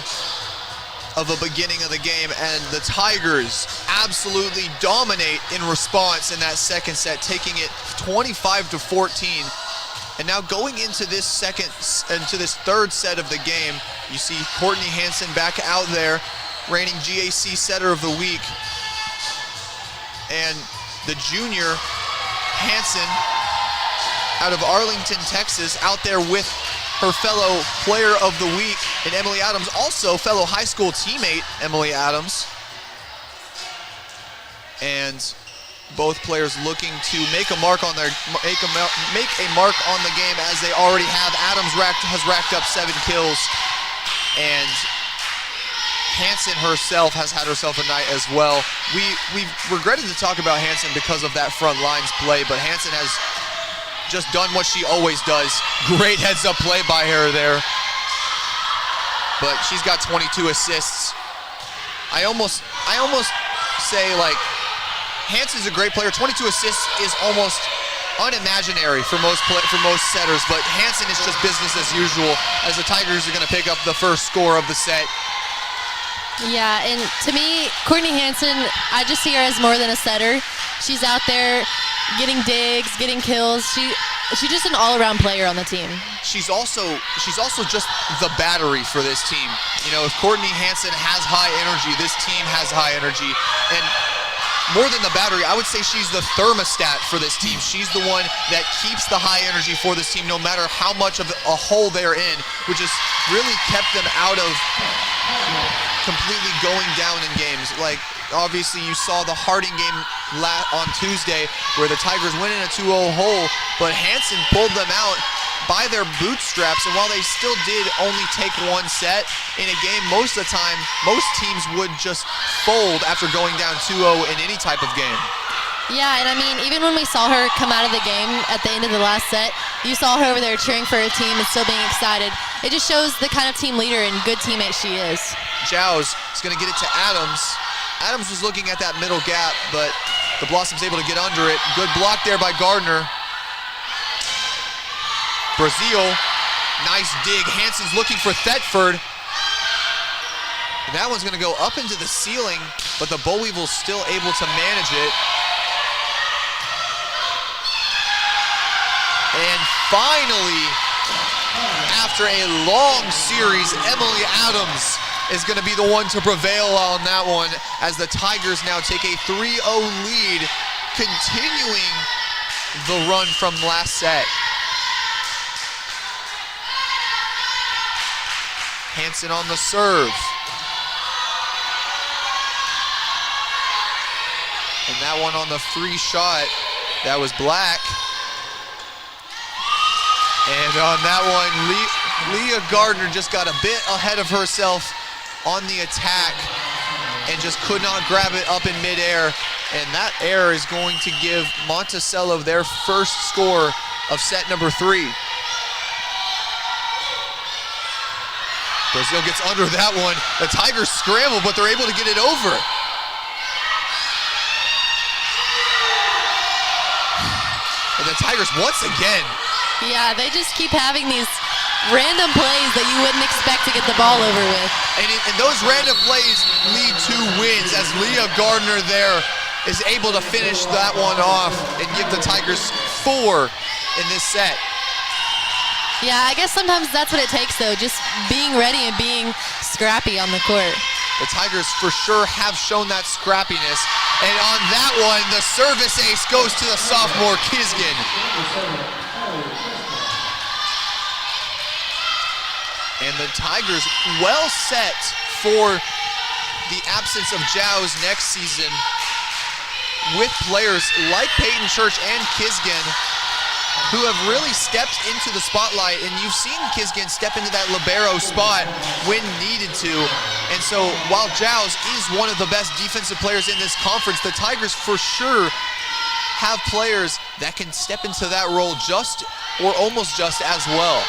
of a beginning of the game, and the Tigers absolutely dominate in response in that second set, taking it 25-14. And now going into this third set of the game, you see Courtney Hansen back out there, reigning GAC setter of the week. And the junior Hansen out of Arlington, Texas, out there with her fellow player of the week in Emily Adams, also fellow high school teammate Emily Adams. And both players looking to make a mark on the game, as they already have. Adams has racked up 7 kills, and Hansen herself has had herself a night as well. We've regretted to talk about Hansen because of that front lines play, but Hansen has just done what she always does. Great heads up play by her there. but she's got 22 assists. I almost say, like, Hansen's a great player. 22 assists is almost unimaginary for most setters, but Hansen is just business as usual as the Tigers are going to pick up the first score of the set. Yeah, and to me, Courtney Hansen, I just see her as more than a setter. She's out there getting digs, getting kills. She's just an all-around player on the team. She's also just the battery for this team. You know, if Courtney Hansen has high energy, this team has high energy. And more than the battery, I would say she's the thermostat for this team. She's the one that keeps the high energy for this team no matter how much of a hole they're in, which has really kept them out of completely going down in games. Like, obviously you saw the Harding game on Tuesday where the Tigers went in a 2-0 hole, but Hansen pulled them out by their bootstraps, and while they still did only take one set in a game, most of the time, most teams would just fold after going down 2-0 in any type of game. Yeah, and I mean, even when we saw her come out of the game at the end of the last set, you saw her over there cheering for her team and still being excited. It just shows the kind of team leader and good teammate she is. Giles is going to get it to Adams. Adams was looking at that middle gap, but the Blossom's able to get under it. Good block there by Gardner. Brazil, nice dig. Hansen's looking for Thetford. And that one's going to go up into the ceiling, but the Boll Weevil's still able to manage it. And finally, after a long series, Emily Adams is going to be the one to prevail on that one as the Tigers now take a 3-0 lead, continuing the run from last set. Hansen on the serve. And that one on the free shot, that was Black. And on that one, Leah Gardner just got a bit ahead of herself on the attack and just could not grab it up in midair. And that error is going to give Monticello their first score of set number 3. Brazil gets under that one. The Tigers scramble, but they're able to get it over. And the Tigers once again. Yeah, they just keep having these random plays that you wouldn't expect to get the ball over with. And those random plays lead to wins as Leah Gardner there is able to finish that one off and give the Tigers 4 in this set. Yeah, I guess sometimes that's what it takes, though, just being ready and being scrappy on the court. The Tigers for sure have shown that scrappiness. And on that one, the service ace goes to the sophomore Kisgan. And the Tigers well set for the absence of Jows next season with players like Peyton Church and Kisgan who have really stepped into the spotlight, and you've seen Kisgan step into that libero spot when needed to. And so while Jows is one of the best defensive players in this conference, the Tigers for sure have players that can step into that role just or almost just as well.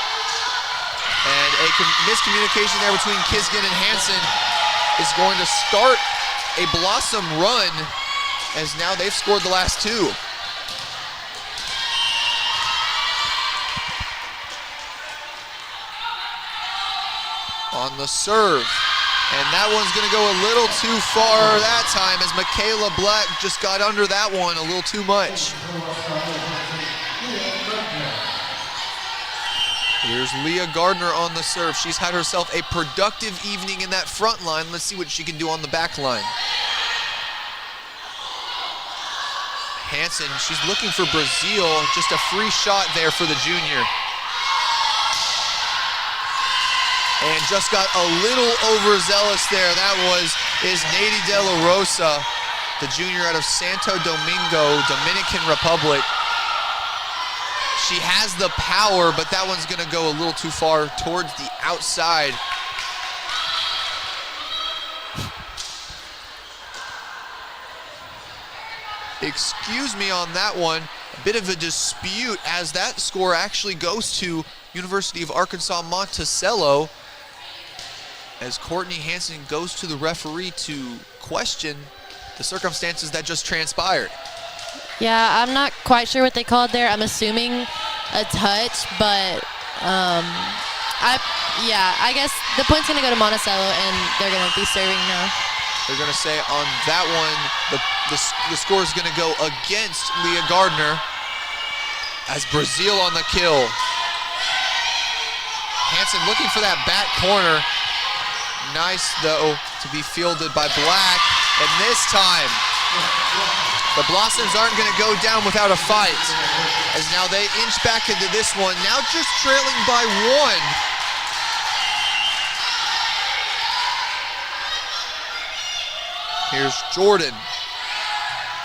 And a miscommunication there between Kisgan and Hansen is going to start a Blossom run as now they've scored the last 2. On the serve, and that one's going to go a little too far that time as Michaela Black just got under that one a little too much. Here's Leah Gardner on the serve. She's had herself a productive evening in that front line. Let's see what she can do on the back line. Hansen, she's looking for Brazil. Just a free shot there for the junior. And just got a little overzealous there. That is Nady De La Rosa, the junior out of Santo Domingo, Dominican Republic. She has the power, but that one's going to go a little too far towards the outside. Excuse me on that one. A bit of a dispute as that score actually goes to University of Arkansas-Monticello. as Courtney Hansen goes to the referee to question the circumstances that just transpired. Yeah, I'm not quite sure what they called there. I'm assuming a touch, but I guess the point's going to go to Monticello, and they're going to be serving now. They're going to say on that one, the score is going to go against Leah Gardner as Brazil on the kill. Hansen looking for that back corner. Nice, though, to be fielded by Black. And this time, the Blossoms aren't going to go down without a fight, as now they inch back into this one, now just trailing by 1. Here's Jordan.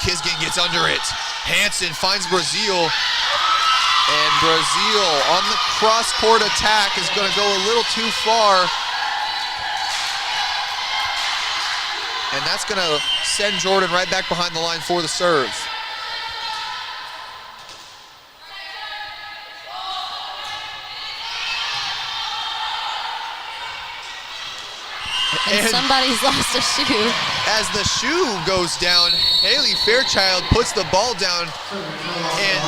Kisgan gets under it. Hansen finds Brazil. And Brazil on the cross-court attack is going to go a little too far. And that's going to send Jordan right back behind the line for the serve. And somebody's lost a shoe. As the shoe goes down, Haley Fairchild puts the ball down. And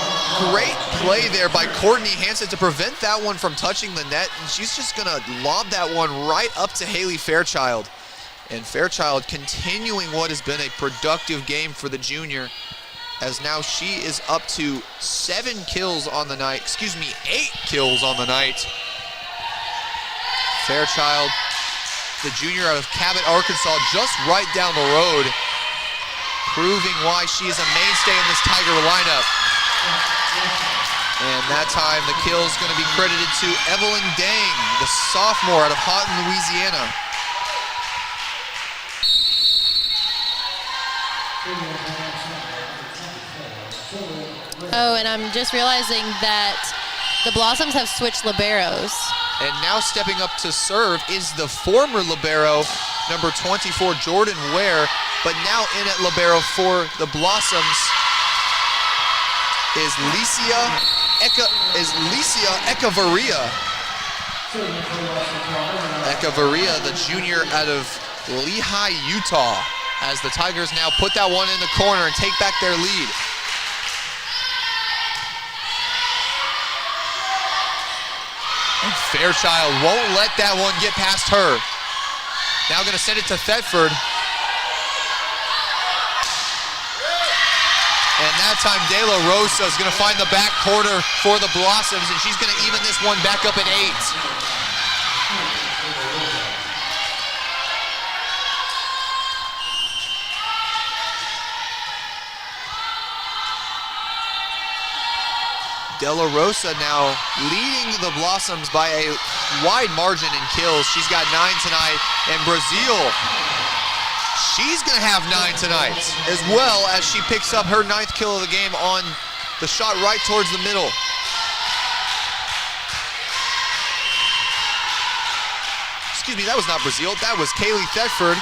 great play there by Courtney Hansen to prevent that one from touching the net. And she's just going to lob that one right up to Haley Fairchild. And Fairchild continuing what has been a productive game for the junior, as now she is up to 8 kills on the night. Fairchild, the junior out of Cabot, Arkansas, just right down the road, proving why she is a mainstay in this Tiger lineup. And that time the kill is going to be credited to Evelyn Dang, the sophomore out of Houghton, Louisiana. Oh, and I'm just realizing that the Blossoms have switched liberos. And now stepping up to serve is the former libero, number 24, Jordan Ware. But now in at libero for the Blossoms is Licia Echevarria. Echevarria, the junior out of Lehigh, Utah, as the Tigers now put that one in the corner and take back their lead. And Fairchild won't let that one get past her. Now going to send it to Thetford. And that time De La Rosa is going to find the back corner for the Blossoms, and she's going to even this one back up at 8. De La Rosa now leading the Blossoms by a wide margin in kills. She's got 9 tonight, and Brazil, she's going to have 9 tonight, as well as she picks up her 9th kill of the game on the shot right towards the middle. Excuse me, that was not Brazil, that was Kaylee Thetford.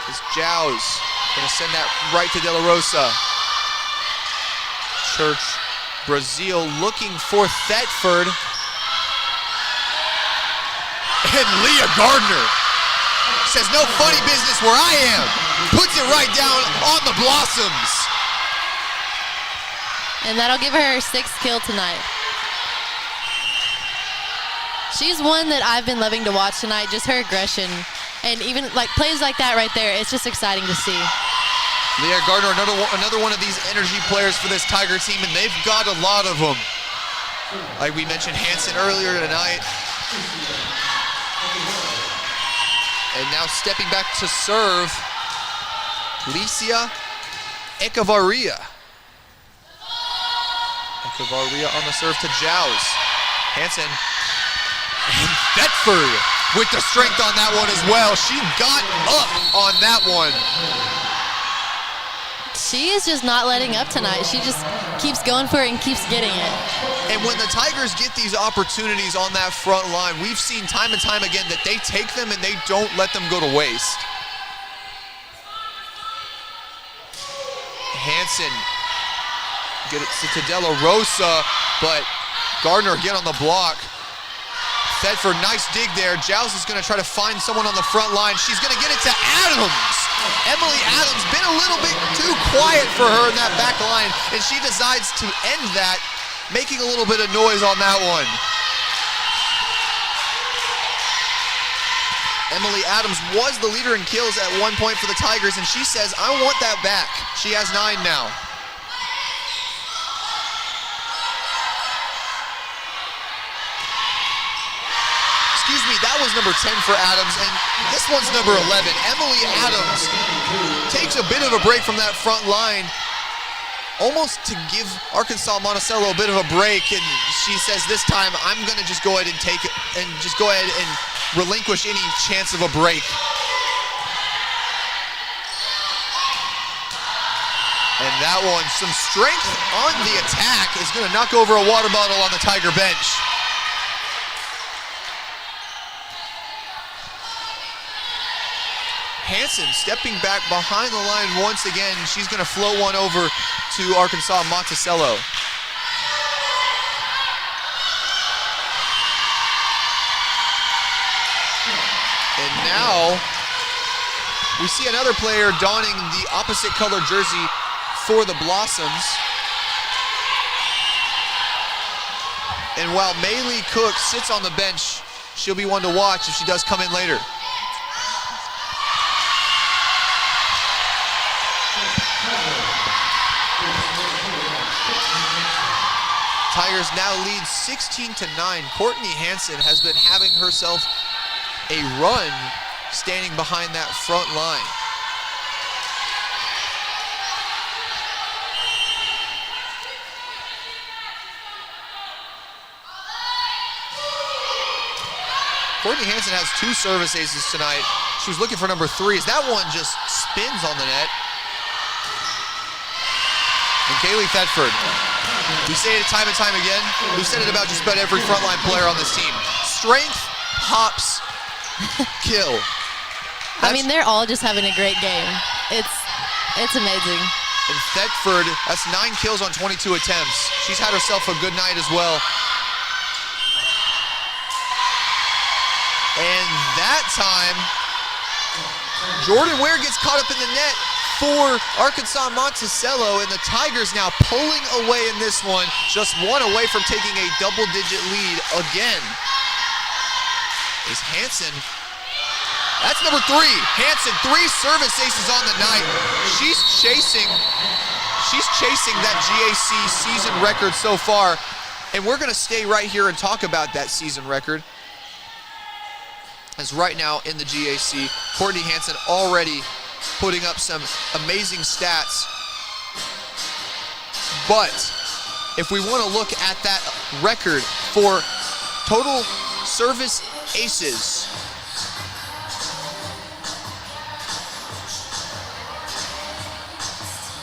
This Jows going to send that right to De La Rosa. Church, Brazil looking for Thetford. And Leah Gardner says, no funny business where I am. Puts it right down on the Blossoms. And that'll give her 6th kill tonight. She's one that I've been loving to watch tonight, just her aggression. And even like plays like that right there, it's just exciting to see. Leah Gardner, another one of these energy players for this Tiger team, and they've got a lot of them. Like we mentioned Hansen earlier tonight. And now stepping back to serve, Licia Echevarria. Echevarria on the serve to Jows. Hansen. And Thetford with the strength on that one as well. She got up on that one. She is just not letting up tonight. She just keeps going for it and keeps getting it. And when the Tigers get these opportunities on that front line, we've seen time and time again that they take them and they don't let them go to waste. Hansen get it to De La Rosa, but Gardner again on the block. Thetford, nice dig there. Giles is going to try to find someone on the front line. She's going to get it to Adams. Emily Adams, been a little bit too quiet for her in that back line, and she decides to end that, making a little bit of noise on that one. Emily Adams was the leader in kills at one point for the Tigers, and she says, I want that back. She has 9 now. Excuse me, that was number 10 for Adams, and this one's number 11. Emily Adams takes a bit of a break from that front line, almost to give Arkansas-Monticello a bit of a break, and she says this time, I'm going to just go ahead and take it, and just go ahead and relinquish any chance of a break. And that one, some strength on the attack, is going to knock over a water bottle on the Tiger bench. Hanson stepping back behind the line once again. She's going to float one over to Arkansas-Monticello. And now we see another player donning the opposite color jersey for the Blossoms. And while Maylee Cook sits on the bench, she'll be one to watch if she does come in later. Tigers now lead 16-9. Courtney Hanson has been having herself a run standing behind that front line. Courtney Hanson has 2 service aces tonight. She was looking for number 3. As that one just spins on the net. And Kaylee Thetford. We say it time and time again. We've said it about just about every frontline player on this team. Strength, hops, kill. I mean, they're all just having a great game. It's amazing. And Thetford, that's 9 kills on 22 attempts. She's had herself a good night as well. And that time, Jordan Ware gets caught up in the net for Arkansas-Monticello, and the Tigers now pulling away in this one, just 1 away from taking a double-digit lead again. Is Hanson, that's number 3. Hanson, 3 service aces on the night. She's chasing that GAC season record so far, and we're gonna stay right here and talk about that season record. As right now in the GAC, Courtney Hanson already putting up some amazing stats. But if we want to look at that record for total service aces,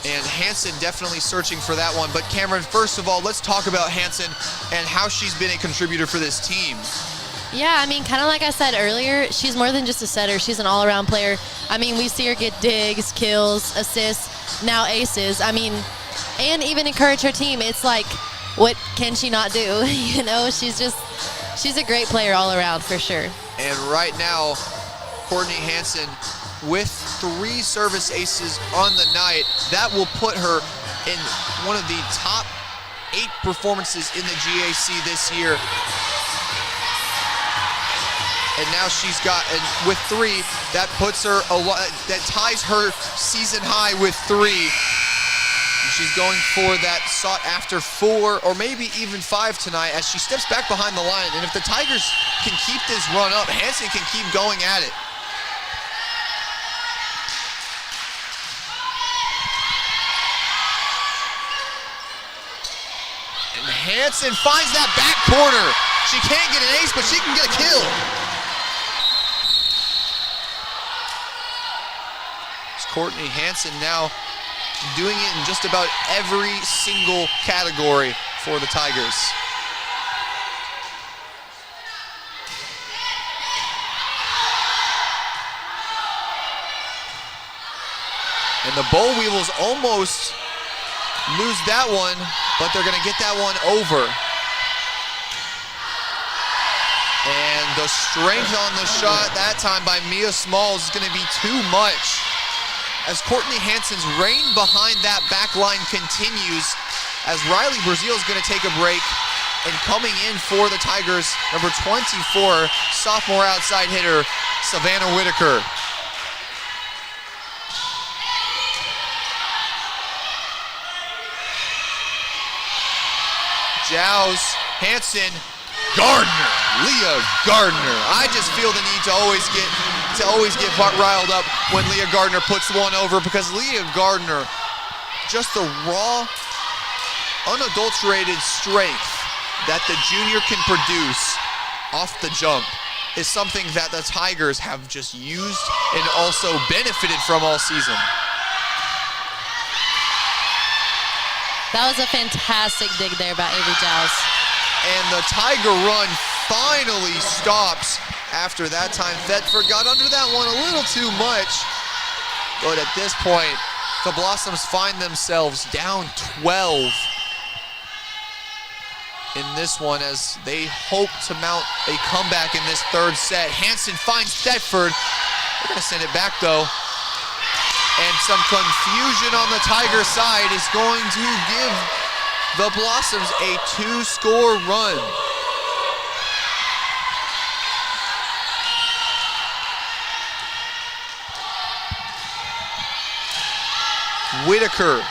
and Hanson definitely searching for that one. But Cameron, first of all, let's talk about Hanson and how she's been a contributor for this team. Yeah, I mean, kind of like I said earlier, she's more than just a setter. She's an all-around player. I mean, we see her get digs, kills, assists, now aces. I mean, and even encourage her team. It's like, what can she not do? You know, she's a great player all around for sure. And right now, Courtney Hanson with 3 service aces on the night. That will put her in one of the top 8 performances in the GAC this year. And now she's got, and with 3, that puts her, that ties her season high with 3. She's going for that sought after 4 or maybe even 5 tonight as she steps back behind the line. And if the Tigers can keep this run up, Hanson can keep going at it. And Hanson finds that back corner. She can't get an ace, but she can get a kill. Courtney Hanson now doing it in just about every single category for the Tigers. And the Boll Weevils almost lose that one, but they're going to get that one over. And the strength on the shot that time by Mia Smalls is going to be too much. As Courtney Hansen's reign behind that back line continues, as Riley Brazil is going to take a break, and coming in for the Tigers, number 24, sophomore outside hitter, Savannah Whitaker. Jows, Hansen, Gardner, Leah Gardner. I just feel the need to always get riled up when Leah Gardner puts one over, because Leah Gardner, just the raw, unadulterated strength that the junior can produce off the jump is something that the Tigers have just used and also benefited from all season. That was a fantastic dig there by Avery Giles. And the Tiger run finally stops after that time. Thetford got under that one a little too much. But at this point, the Blossoms find themselves down 12 in this one as they hope to mount a comeback in this third set. Hansen finds Thetford. They're gonna send it back though. And some confusion on the Tiger side is going to give the Blossoms a 2-score run. Whitaker,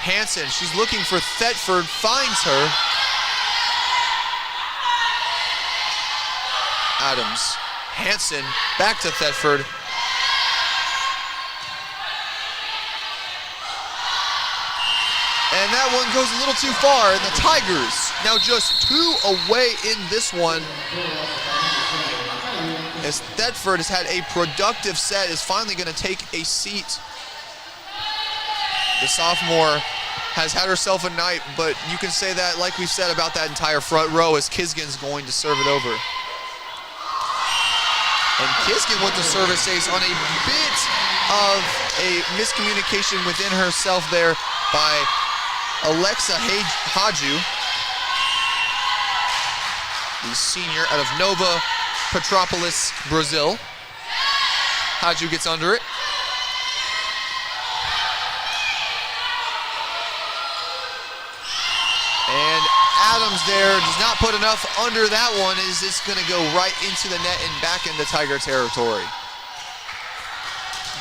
Hansen, she's looking for Thetford, finds her. Adams, Hansen, back to Thetford. And that one goes a little too far, and the Tigers now just 2 away in this one. As Thetford has had a productive set, is finally going to take a seat. The sophomore has had herself a night, but you can say that like we've said about that entire front row, as Kisgan's going to serve it over. And Kisgan with the service ace on a bit of a miscommunication within herself there by Alexa Haju, the senior out of Nova Petropolis, Brazil. Haju gets under it. And Adams there does not put enough under that one, as it's going to go right into the net and back into Tiger territory.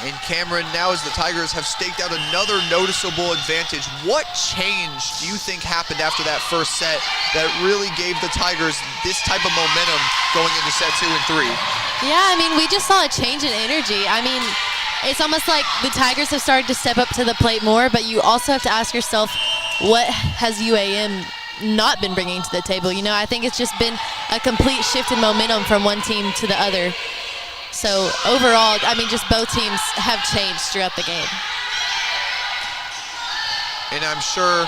And Cameron, now as the Tigers have staked out another noticeable advantage, what change do you think happened after that first set that really gave the Tigers this type of momentum going into set 2 and 3? Yeah, I mean, we just saw a change in energy. I mean, it's almost like the Tigers have started to step up to the plate more, but you also have to ask yourself, what has UAM not been bringing to the table? You know, I think it's just been a complete shift in momentum from one team to the other. So overall, I mean, just both teams have changed throughout the game. And I'm sure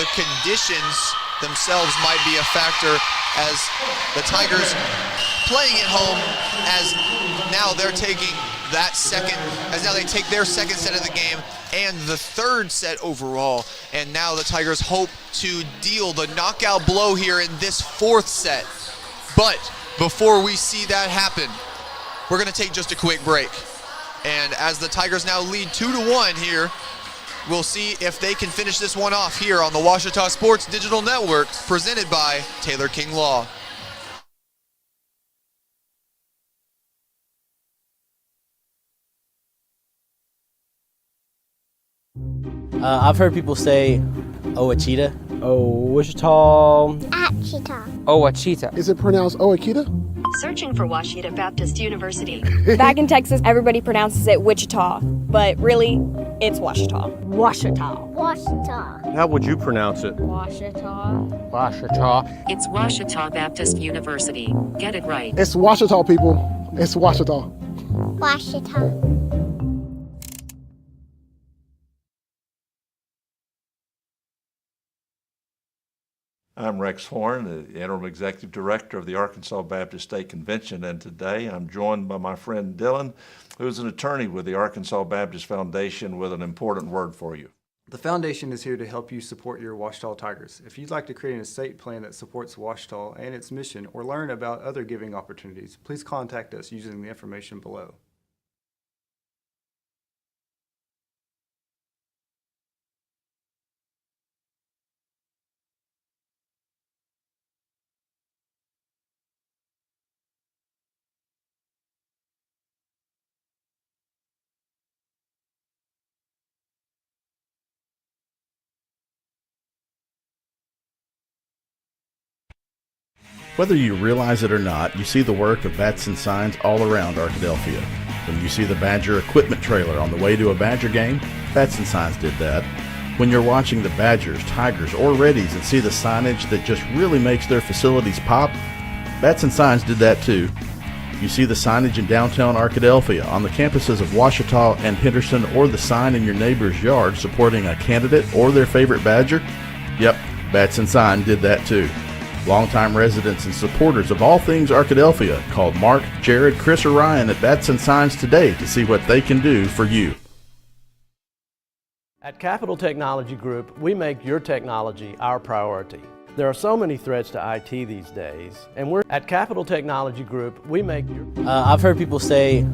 the conditions themselves might be a factor, as the Tigers playing at home, as now they're taking that second, as now they take their second set of the game and the third set overall. And now the Tigers hope to deal the knockout blow here in this fourth set. But before we see that happen, we're going to take just a quick break. And as the Tigers now lead 2-1 here, we'll see if they can finish this one off here on the Ouachita Sports Digital Network, presented by Taylor King Law. I've heard people say Ouachita. Wichita. Achita. Ouachita. Is it pronounced Ouachita? Searching for Ouachita Baptist University. Back in Texas, everybody pronounces it Wichita, but really, it's Ouachita. Ouachita. Ouachita. How would you pronounce it? Ouachita. Ouachita. It's Ouachita Baptist University. Get it right. It's Ouachita, people. It's Ouachita. Ouachita. I'm Rex Horn, the Interim Executive Director of the Arkansas Baptist State Convention, and today I'm joined by my friend Dylan, who's an attorney with the Arkansas Baptist Foundation, with an important word for you. The foundation is here to help you support your Ouachita Tigers. If you'd like to create an estate plan that supports Ouachita and its mission or learn about other giving opportunities, please contact us using the information below. Whether you realize it or not, you see the work of bats and signs all around Arkadelphia. When you see the Badger equipment trailer on the way to a Badger game, bats and signs did that. When you're watching the Badgers, Tigers, or Reddies and see the signage that just really makes their facilities pop, bats and signs did that too. You see the signage in downtown Arkadelphia, on the campuses of Ouachita and Henderson, or the sign in your neighbor's yard supporting a candidate or their favorite Badger? Yep, bats and sign did that too. Longtime residents and supporters of all things Arkadelphia called Mark, Jared, Chris, or Ryan at Bats and Signs today to see what they can do for you. At Capital Technology Group, we make your technology our priority. There are so many threats to IT these days, and we're at Capital Technology Group, we make your... I've heard people say,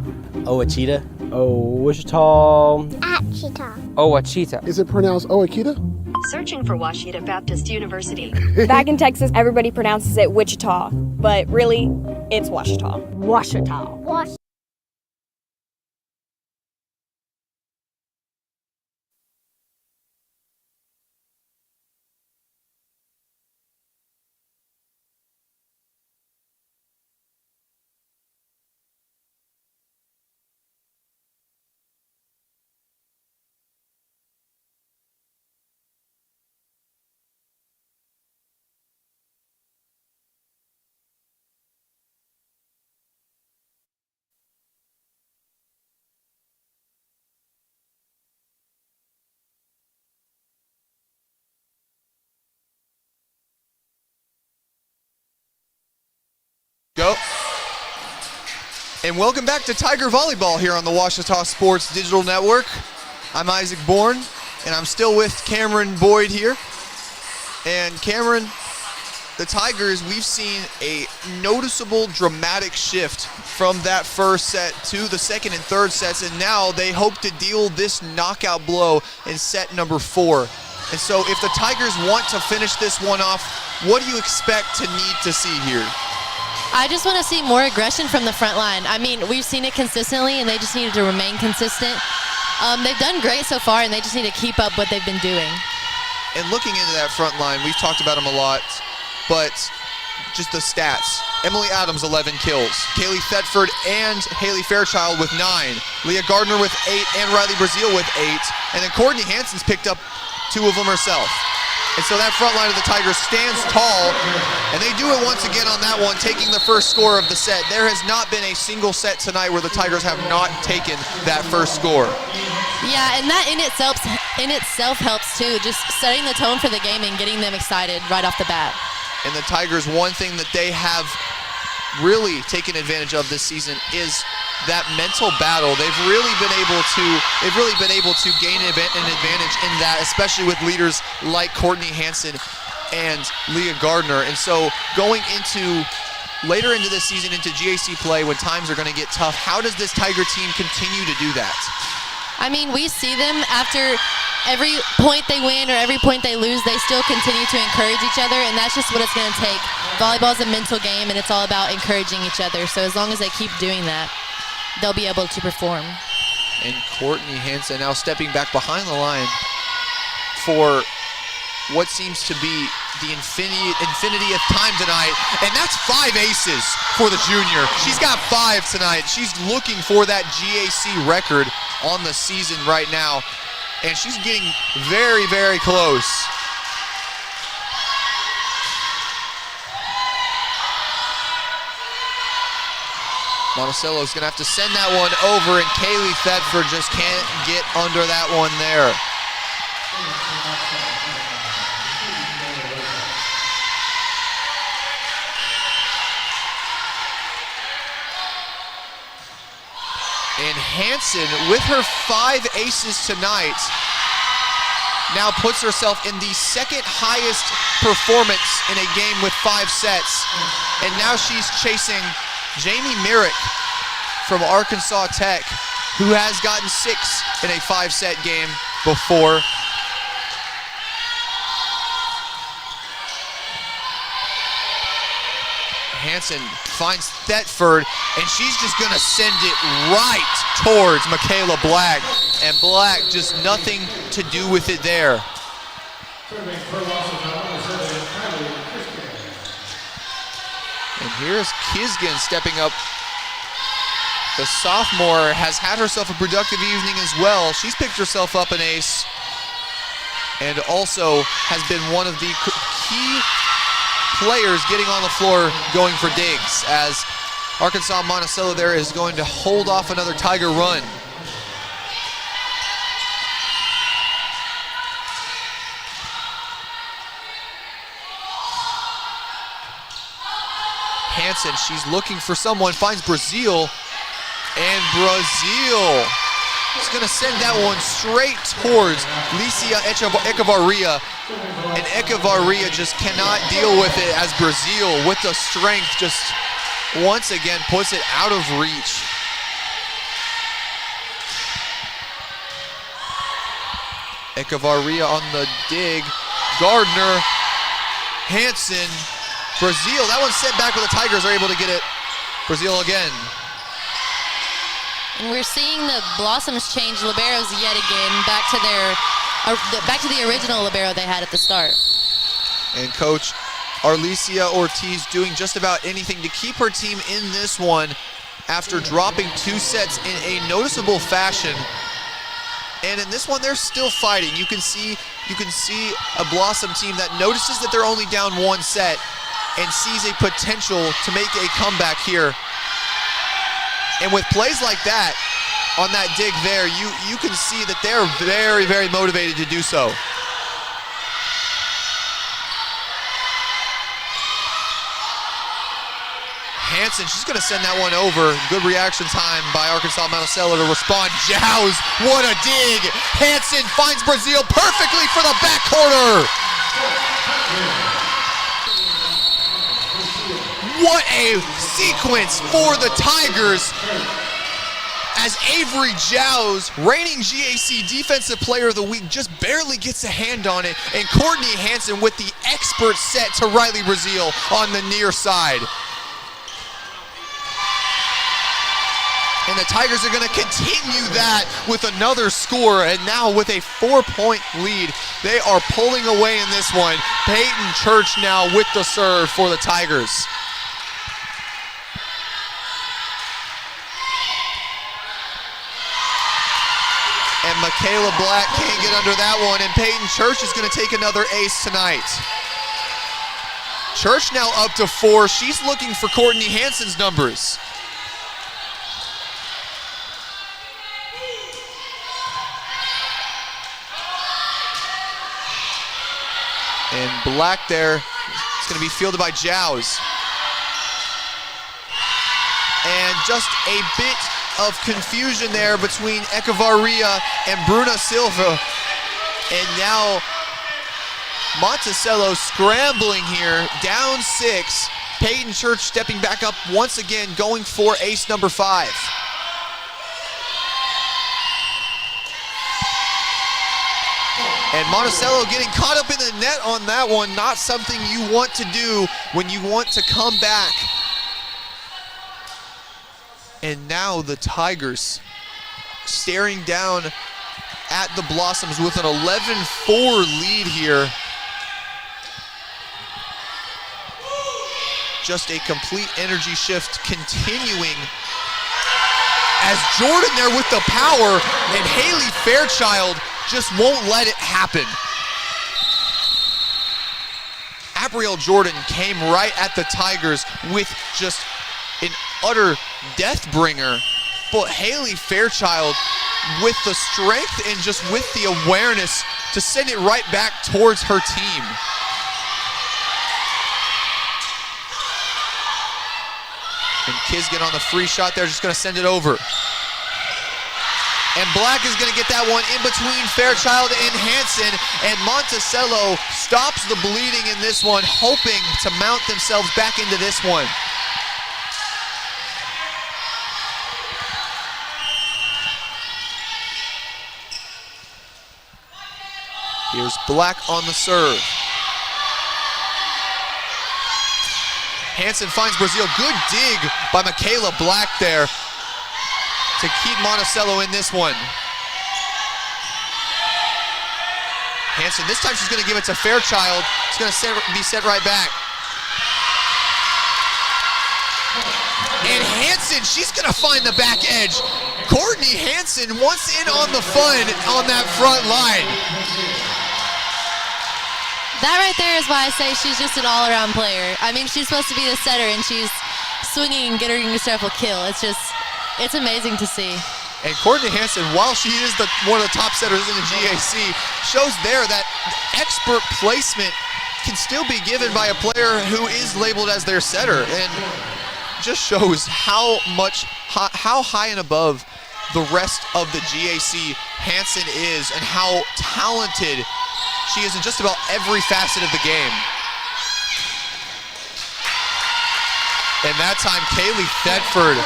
Ouachita. Wichita. Achita. Ouachita. Is it pronounced Ouachita? Searching for Ouachita Baptist University. Back in Texas, everybody pronounces it Wichita, but really, it's Ouachita. Ouachita. Ouachita. Go. And welcome back to Tiger Volleyball here on the Ouachita Sports Digital Network. I'm Isaac Bourne, and I'm still with Cameron Boyd here. And Cameron, the Tigers, we've seen a noticeable, dramatic shift from that first set to the second and third sets, and now they hope to deal this knockout blow in set number 4. And so if the Tigers want to finish this one off, what do you expect to need to see here? I just want to see more aggression from the front line. I mean, we've seen it consistently, and they just needed to remain consistent. They've done great so far, and they just need to keep up what they've been doing. And looking into that front line, we've talked about them a lot, but just the stats. Emily Adams, 11 kills. Kaylee Thetford and Haley Fairchild with 9. Leah Gardner with 8 and Riley Brazil with 8. And then Courtney Hansen's picked up 2 of them herself. And so that front line of the Tigers stands tall, and they do it once again on that one, taking the first score of the set. There has not been a single set tonight where the Tigers have not taken that first score. Yeah, and that in itself helps too, just setting the tone for the game and getting them excited right off the bat. And the Tigers, one thing that they have really taken advantage of this season is that mental battle. They've really been able to gain an advantage in that, especially with leaders like Courtney Hansen and Leah Gardner. And so going into later into this season, into GAC play, when times are going to get tough, how does this Tiger team continue to do that? I mean, we see them after every point they win or every point they lose, they still continue to encourage each other, and that's just what it's going to take. Volleyball is a mental game, and it's all about encouraging each other. So as long as they keep doing that, they'll be able to perform. And Courtney Hansen now stepping back behind the line for what seems to be the infinitieth time tonight. And that's 5 aces for the junior. She's got 5 tonight. She's looking for that GAC record on the season right now. And she's getting very, very close. Monticello's going to have to send that one over, and Kaylee Thetford just can't get under that one there. And Hansen, with her 5 aces tonight, now puts herself in the second highest performance in a game with 5 sets. And now she's chasing Jamie Merrick from Arkansas Tech, who has gotten 6 in a 5-set game before. Hansen finds Thetford, and she's just gonna send it right towards Michaela Black, and Black just nothing to do with it there. And here's Kisgan stepping up. The sophomore has had herself a productive evening as well. She's picked herself up an ace, and also has been one of the key players getting on the floor going for digs, as Arkansas-Monticello there is going to hold off another Tiger run. Hansen, she's looking for someone, finds Brazil, and Brazil is gonna send that one straight towards Licia Echevarria. And Echevarria just cannot deal with it, as Brazil, with the strength, just once again puts it out of reach. Echevarria on the dig. Gardner, Hansen, Brazil. That one's sent back, but the Tigers are able to get it. Brazil again. And we're seeing the Blossoms change liberos yet again back to the original libero they had at the start. And Coach Arlicia Ortiz doing just about anything to keep her team in this one after dropping 2 sets in a noticeable fashion. And in this one, they're still fighting. You can see a Blossom team that notices that they're only down 1 set and sees a potential to make a comeback here. And with plays like that, on that dig there, you can see that they're very, very motivated to do so. Hansen, she's gonna send that one over. Good reaction time by Arkansas-Monticello to respond. Jows, what a dig! Hansen finds Brazil perfectly for the back corner. What a sequence for the Tigers, as Avery Jows, reigning GAC Defensive Player of the Week, just barely gets a hand on it, and Courtney Hansen with the expert set to Riley Brazil on the near side. And the Tigers are going to continue that with another score, and now with a 4-point lead, they are pulling away in this one. Peyton Church now with the serve for the Tigers. And Michaela Black can't get under that one, and Peyton Church is going to take another ace tonight. Church now up to 4. She's looking for Courtney Hansen's numbers. And Black there, it's going to be fielded by Jows. And just a bit of confusion there between Echevarria and Bruna Silva. And now Monticello scrambling here, down 6. Peyton Church stepping back up once again, going for ace number 5. And Monticello getting caught up in the net on that one, not something you want to do when you want to come back. And now the Tigers staring down at the Blossoms with an 11-4 lead here. Just a complete energy shift continuing, as Jordan there with the power, and Haley Fairchild just won't let it happen. Abrielle Jordan came right at the Tigers with just an utter death bringer, but Haley Fairchild with the strength and just with the awareness to send it right back towards her team. And Kisgan on the free shot there, just gonna send it over. And Black is going to get that one in between Fairchild and Hansen. And Monticello stops the bleeding in this one, hoping to mount themselves back into this one. Here's Black on the serve. Hansen finds Brazil. Good dig by Michaela Black there to keep Monticello in this one. Hansen, this time she's going to give it to Fairchild. It's going to be sent right back. And Hansen, she's going to find the back edge. Courtney Hansen once in on the fun on that front line. That right there is why I say she's just an all-around player. I mean, she's supposed to be the setter, and she's swinging and getting herself a kill. It's amazing to see. And Courtney Hansen, while she is one of the top setters in the GAC, shows there that expert placement can still be given by a player who is labeled as their setter, and just shows how high and above the rest of the GAC Hansen is, and how talented she is in just about every facet of the game. And that time, Kaylee Thetford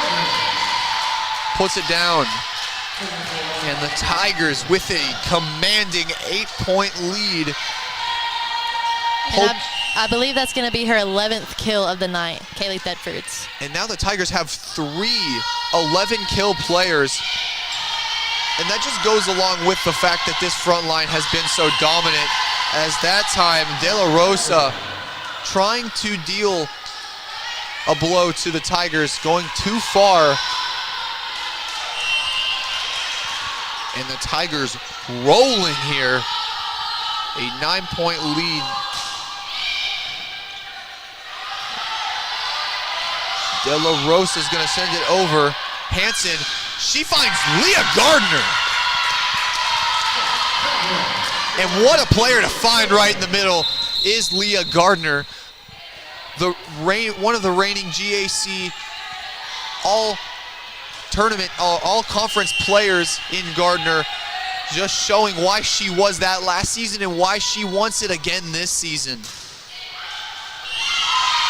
puts it down. And the Tigers with a commanding 8-point lead. And I believe that's going to be her 11th kill of the night, Kaylee Thetford's. And now the Tigers have 3 11-kill players. And that just goes along with the fact that this front line has been so dominant, as that time De La Rosa trying to deal a blow to the Tigers, going too far. And the Tigers rolling here. A 9-point lead. De La Rosa is going to send it over. Hansen, she finds Leah Gardner. And what a player to find right in the middle is Leah Gardner. One of the reigning GAC all conference players in Gardner, just showing why she was that last season and why she wants it again this season.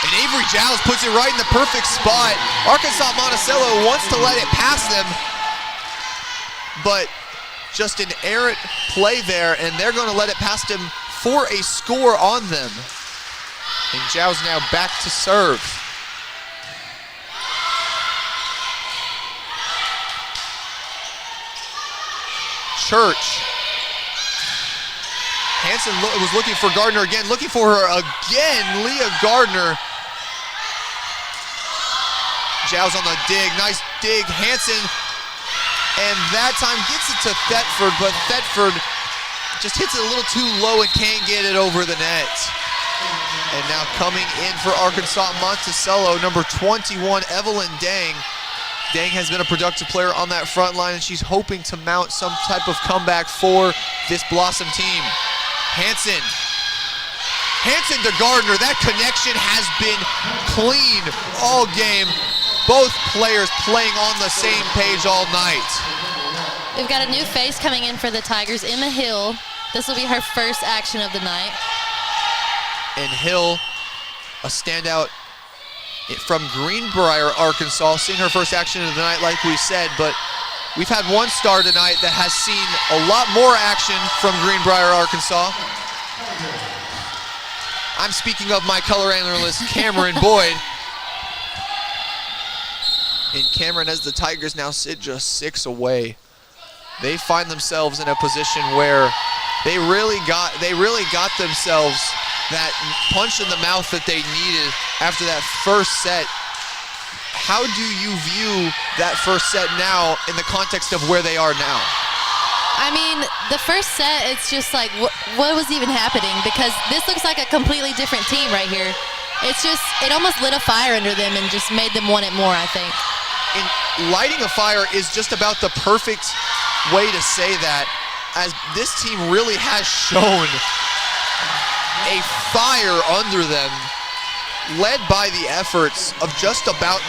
And Avery Giles puts it right in the perfect spot. Arkansas-Monticello wants to let it pass them, but just an errant play there, and they're going to let it past him for a score on them. And Giles now back to serve. Church. Hansen was looking for Gardner again, looking for her again, Leah Gardner. Giles on the dig, nice dig, Hansen, and that time gets it to Thetford, but Thetford just hits it a little too low and can't get it over the net. And now coming in for Arkansas-Monticello, number 21, Evelyn Dang. Dang has been a productive player on that front line, and she's hoping to mount some type of comeback for this Blossom team. Hansen to Gardner. That connection has been clean all game. Both players playing on the same page all night. We've got a new face coming in for the Tigers, Emma Hill. This will be her first action of the night. And Hill, a standout from Greenbrier, Arkansas, seeing her first action of the night like we said, but we've had one star tonight that has seen a lot more action from Greenbrier, Arkansas. I'm speaking of my color analyst, Cameron Boyd. And Cameron, as the Tigers now sit just 6 away, they find themselves in a position where they really got themselves that punch in the mouth that they needed after that first set. How do you view that first set now in the context of where they are now? I mean, the first set, it's just like, what was even happening? Because this looks like a completely different team right here. It's just, it almost lit a fire under them and just made them want it more, I think. And lighting a fire is just about the perfect way to say that, as this team really has shown a fire under them, led by the efforts of just about,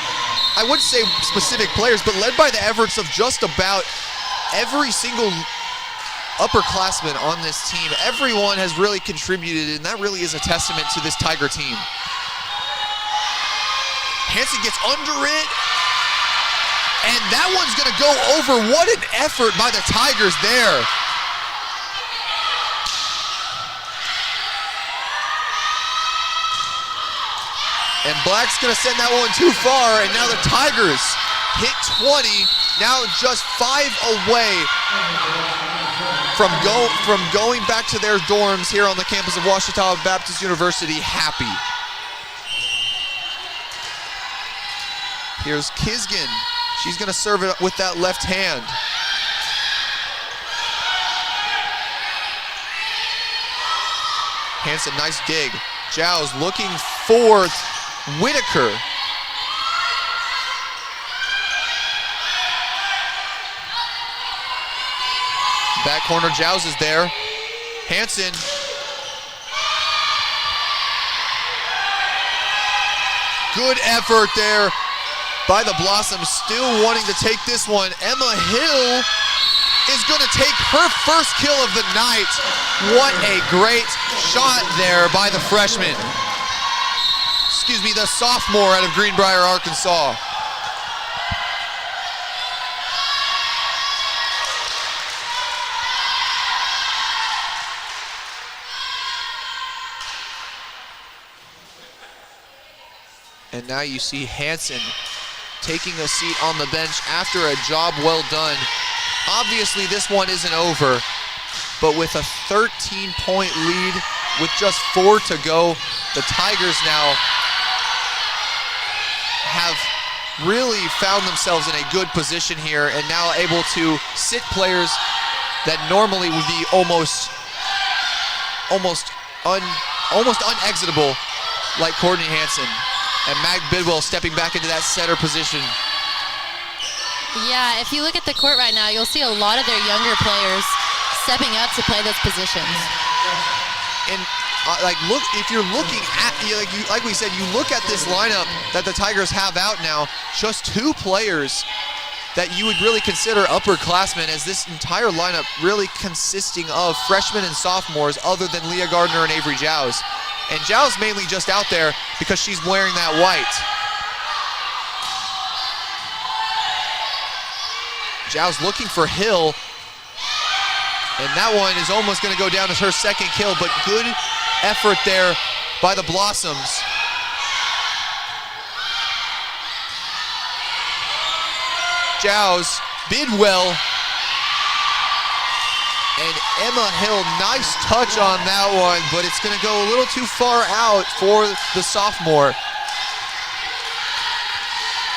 I wouldn't say specific players, but led by the efforts of just about every single upperclassman on this team, everyone has really contributed, and that really is a testament to this Tiger team. Hansen gets under it, and that one's gonna go over. What an effort by the Tigers there. And Black's gonna send that one too far, and now the Tigers hit 20, now just 5 away from going back to their dorms here on the campus of Ouachita Baptist University happy. Here's Kisgan. She's gonna serve it with that left hand. Hansen, nice dig. Giles looking for Whitaker. Back corner, Giles is there. Hansen. Good effort there by the Blossoms, still wanting to take this one. Emma Hill is gonna take her first kill of the night. What a great shot there by the freshman. Excuse me, the sophomore out of Greenbrier, Arkansas. And now you see Hansen taking a seat on the bench after a job well done. Obviously this one isn't over, but with a 13-point lead with just 4 to go, the Tigers now have really found themselves in a good position here and now able to sit players that normally would be almost unexitable, like Courtney Hansen. And Mag Bidwell stepping back into that center position. Yeah, if you look at the court right now, you'll see a lot of their younger players stepping up to play those positions. And look, if you're looking at, like we said, you look at this lineup that the Tigers have out now, just 2 players that you would really consider upperclassmen, as this entire lineup really consisting of freshmen and sophomores other than Leah Gardner and Avery Giles. And Giles mainly just out there because she's wearing that white. Giles looking for Hill. And that one is almost gonna go down as her second kill, but good effort there by the Blossoms. Giles, Bidwell, and Emma Hill, nice touch on that one, but it's gonna go a little too far out for the sophomore.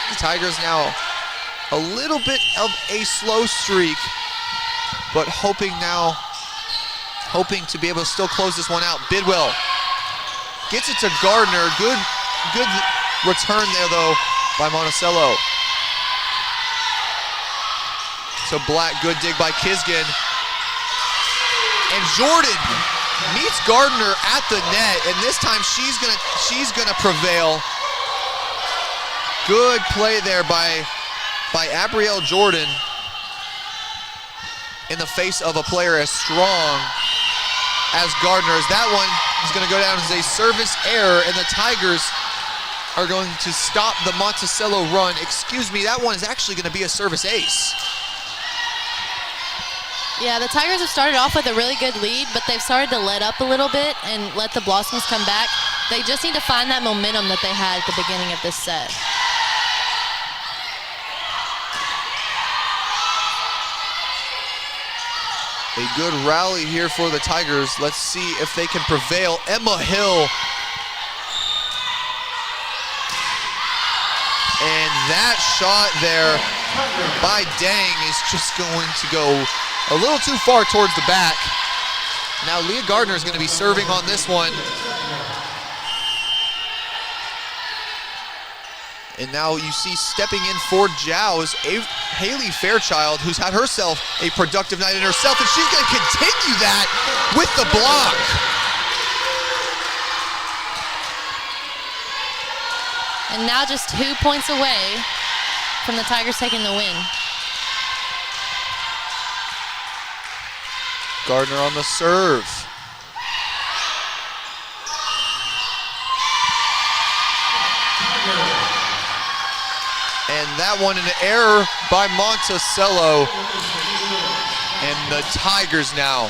The Tigers now a little bit of a slow streak, but hoping to be able to still close this one out. Bidwell gets it to Gardner. Good return there though by Monticello. So Black, good dig by Kisgan. And Jordan meets Gardner at the net, and this time she's gonna prevail. Good play there by Abrielle Jordan in the face of a player as strong as Gardner's. That one is gonna go down as a service error, and the Tigers are going to stop the Monticello run. Excuse me, that one is actually gonna be a service ace. Yeah, the Tigers have started off with a really good lead, but they've started to let up a little bit and let the Blossoms come back. They just need to find that momentum that they had at the beginning of this set. A good rally here for the Tigers. Let's see if they can prevail. Emma Hill. And that shot there by Dang is just going to go a little too far towards the back. Now Leah Gardner is going to be serving on this one. And now you see stepping in for Giles, Haley Fairchild, who's had herself a productive night in herself, and she's going to continue that with the block. And now just 2 points away from the Tigers taking the win. Gardner on the serve. And that one an error by Monticello. And the Tigers now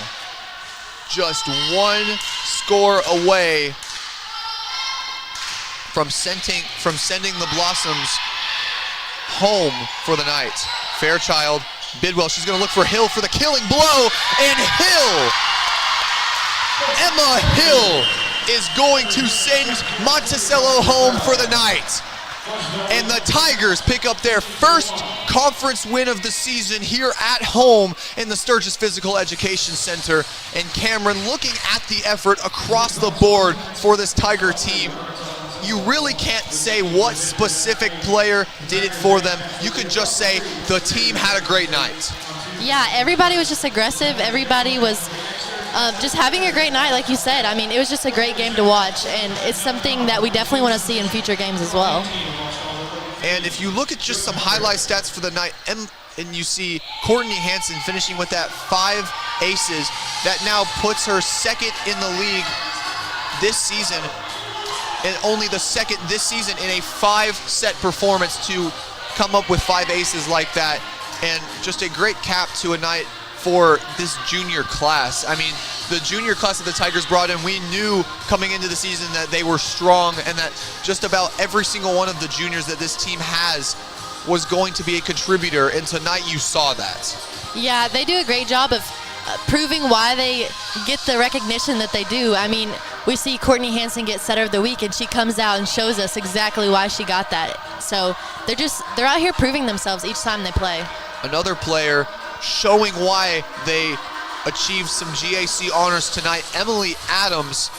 just one score away from sending the Blossoms home for the night. Fairchild, Bidwell, she's gonna look for Hill for the killing blow, and Emma Hill is going to send Monticello home for the night. And the Tigers pick up their first conference win of the season here at home in the Sturgis Physical Education Center. And Cameron, looking at the effort across the board for this Tiger team, you really can't say what specific player did it for them. You can just say the team had a great night. Yeah, everybody was just aggressive. Everybody was just having a great night, like you said. I mean, it was just a great game to watch, and it's something that we definitely want to see in future games as well. And if you look at just some highlight stats for the night, and you see Courtney Hansen finishing with that 5 aces, that now puts her second in the league this season, and only the second this season in a 5-set performance to come up with 5 aces like that. And just a great cap to a night for this junior class. I mean, the junior class that the Tigers brought in, we knew coming into the season that they were strong and that just about every single one of the juniors that this team has was going to be a contributor, and tonight you saw that. Yeah, they do a great job of proving why they get the recognition that they do. I mean, we see Courtney Hansen get Setter of the Week, and she comes out and shows us exactly why she got that. So they're out here proving themselves each time they play. Another player showing why they achieved some GAC honors tonight, Emily Adams,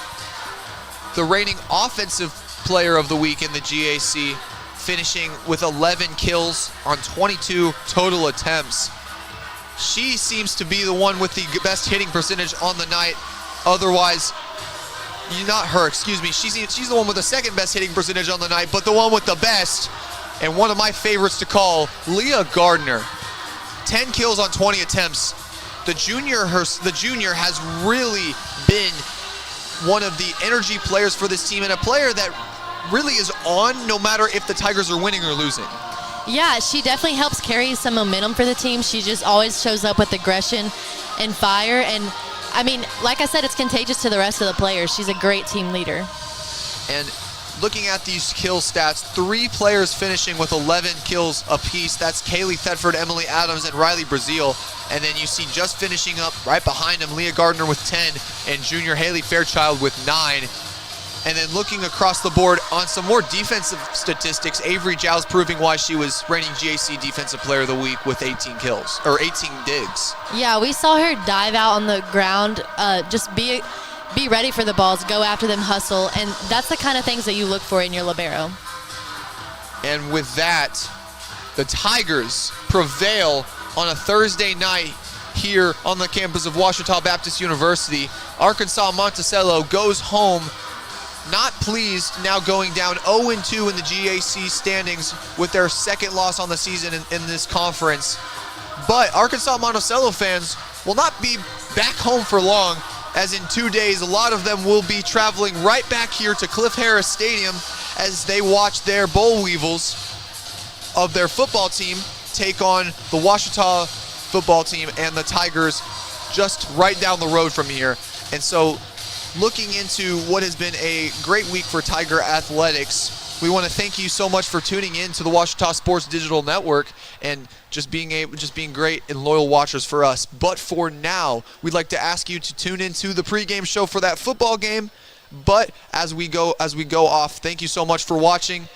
the reigning offensive player of the week in the GAC, finishing with 11 kills on 22 total attempts. She seems to be the one with the best hitting percentage on the night. Otherwise, not her, excuse me. She's the one with the second best hitting percentage on the night, but the one with the best, and one of my favorites to call, Leah Gardner. 10 kills on 20 attempts. The junior has really been one of the energy players for this team, and a player that really is on no matter if the Tigers are winning or losing. Yeah, she definitely helps carry some momentum for the team. She just always shows up with aggression and fire. And, I mean, like I said, it's contagious to the rest of the players. She's a great team leader. And looking at these kill stats, 3 players finishing with 11 kills apiece. That's Kaylee Thetford, Emily Adams, and Riley Brazil. And then you see just finishing up right behind them, Leah Gardner with 10 and junior Haley Fairchild with 9. And then looking across the board on some more defensive statistics, Avery Giles proving why she was reigning GAC Defensive Player of the Week with 18 kills, or 18 digs. Yeah, we saw her dive out on the ground, just be ready for the balls, go after them, hustle, and that's the kind of things that you look for in your libero. And with that, the Tigers prevail on a Thursday night here on the campus of Ouachita Baptist University. Arkansas-Monticello goes home not pleased, now going down 0-2 in the GAC standings with their second loss on the season in this conference. But Arkansas-Monticello fans will not be back home for long, as in 2 days, a lot of them will be traveling right back here to Cliff Harris Stadium as they watch their boll weevils of their football team take on the Ouachita football team and the Tigers just right down the road from here. And so, looking into what has been a great week for Tiger Athletics, we want to thank you so much for tuning in to the Ouachita Sports Digital Network and just being great and loyal watchers for us. But for now, we'd like to ask you to tune into the pregame show for that football game. But as we go off, thank you so much for watching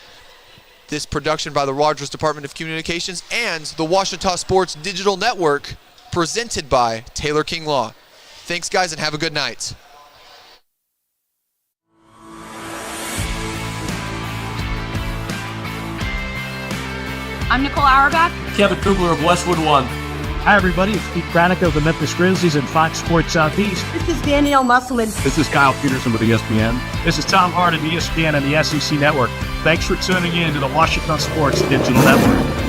this production by the Rogers Department of Communications and the Ouachita Sports Digital Network, presented by Taylor King Law. Thanks, guys, and have a good night. I'm Nicole Auerbach. Kevin Kugler of Westwood One. Hi, everybody. It's Pete Pranica of the Memphis Grizzlies and Fox Sports Southeast. This is Danielle Musselman. This is Kyle Peterson with ESPN. This is Tom Hart of ESPN and the SEC Network. Thanks for tuning in to the Ouachita Sports Digital Network.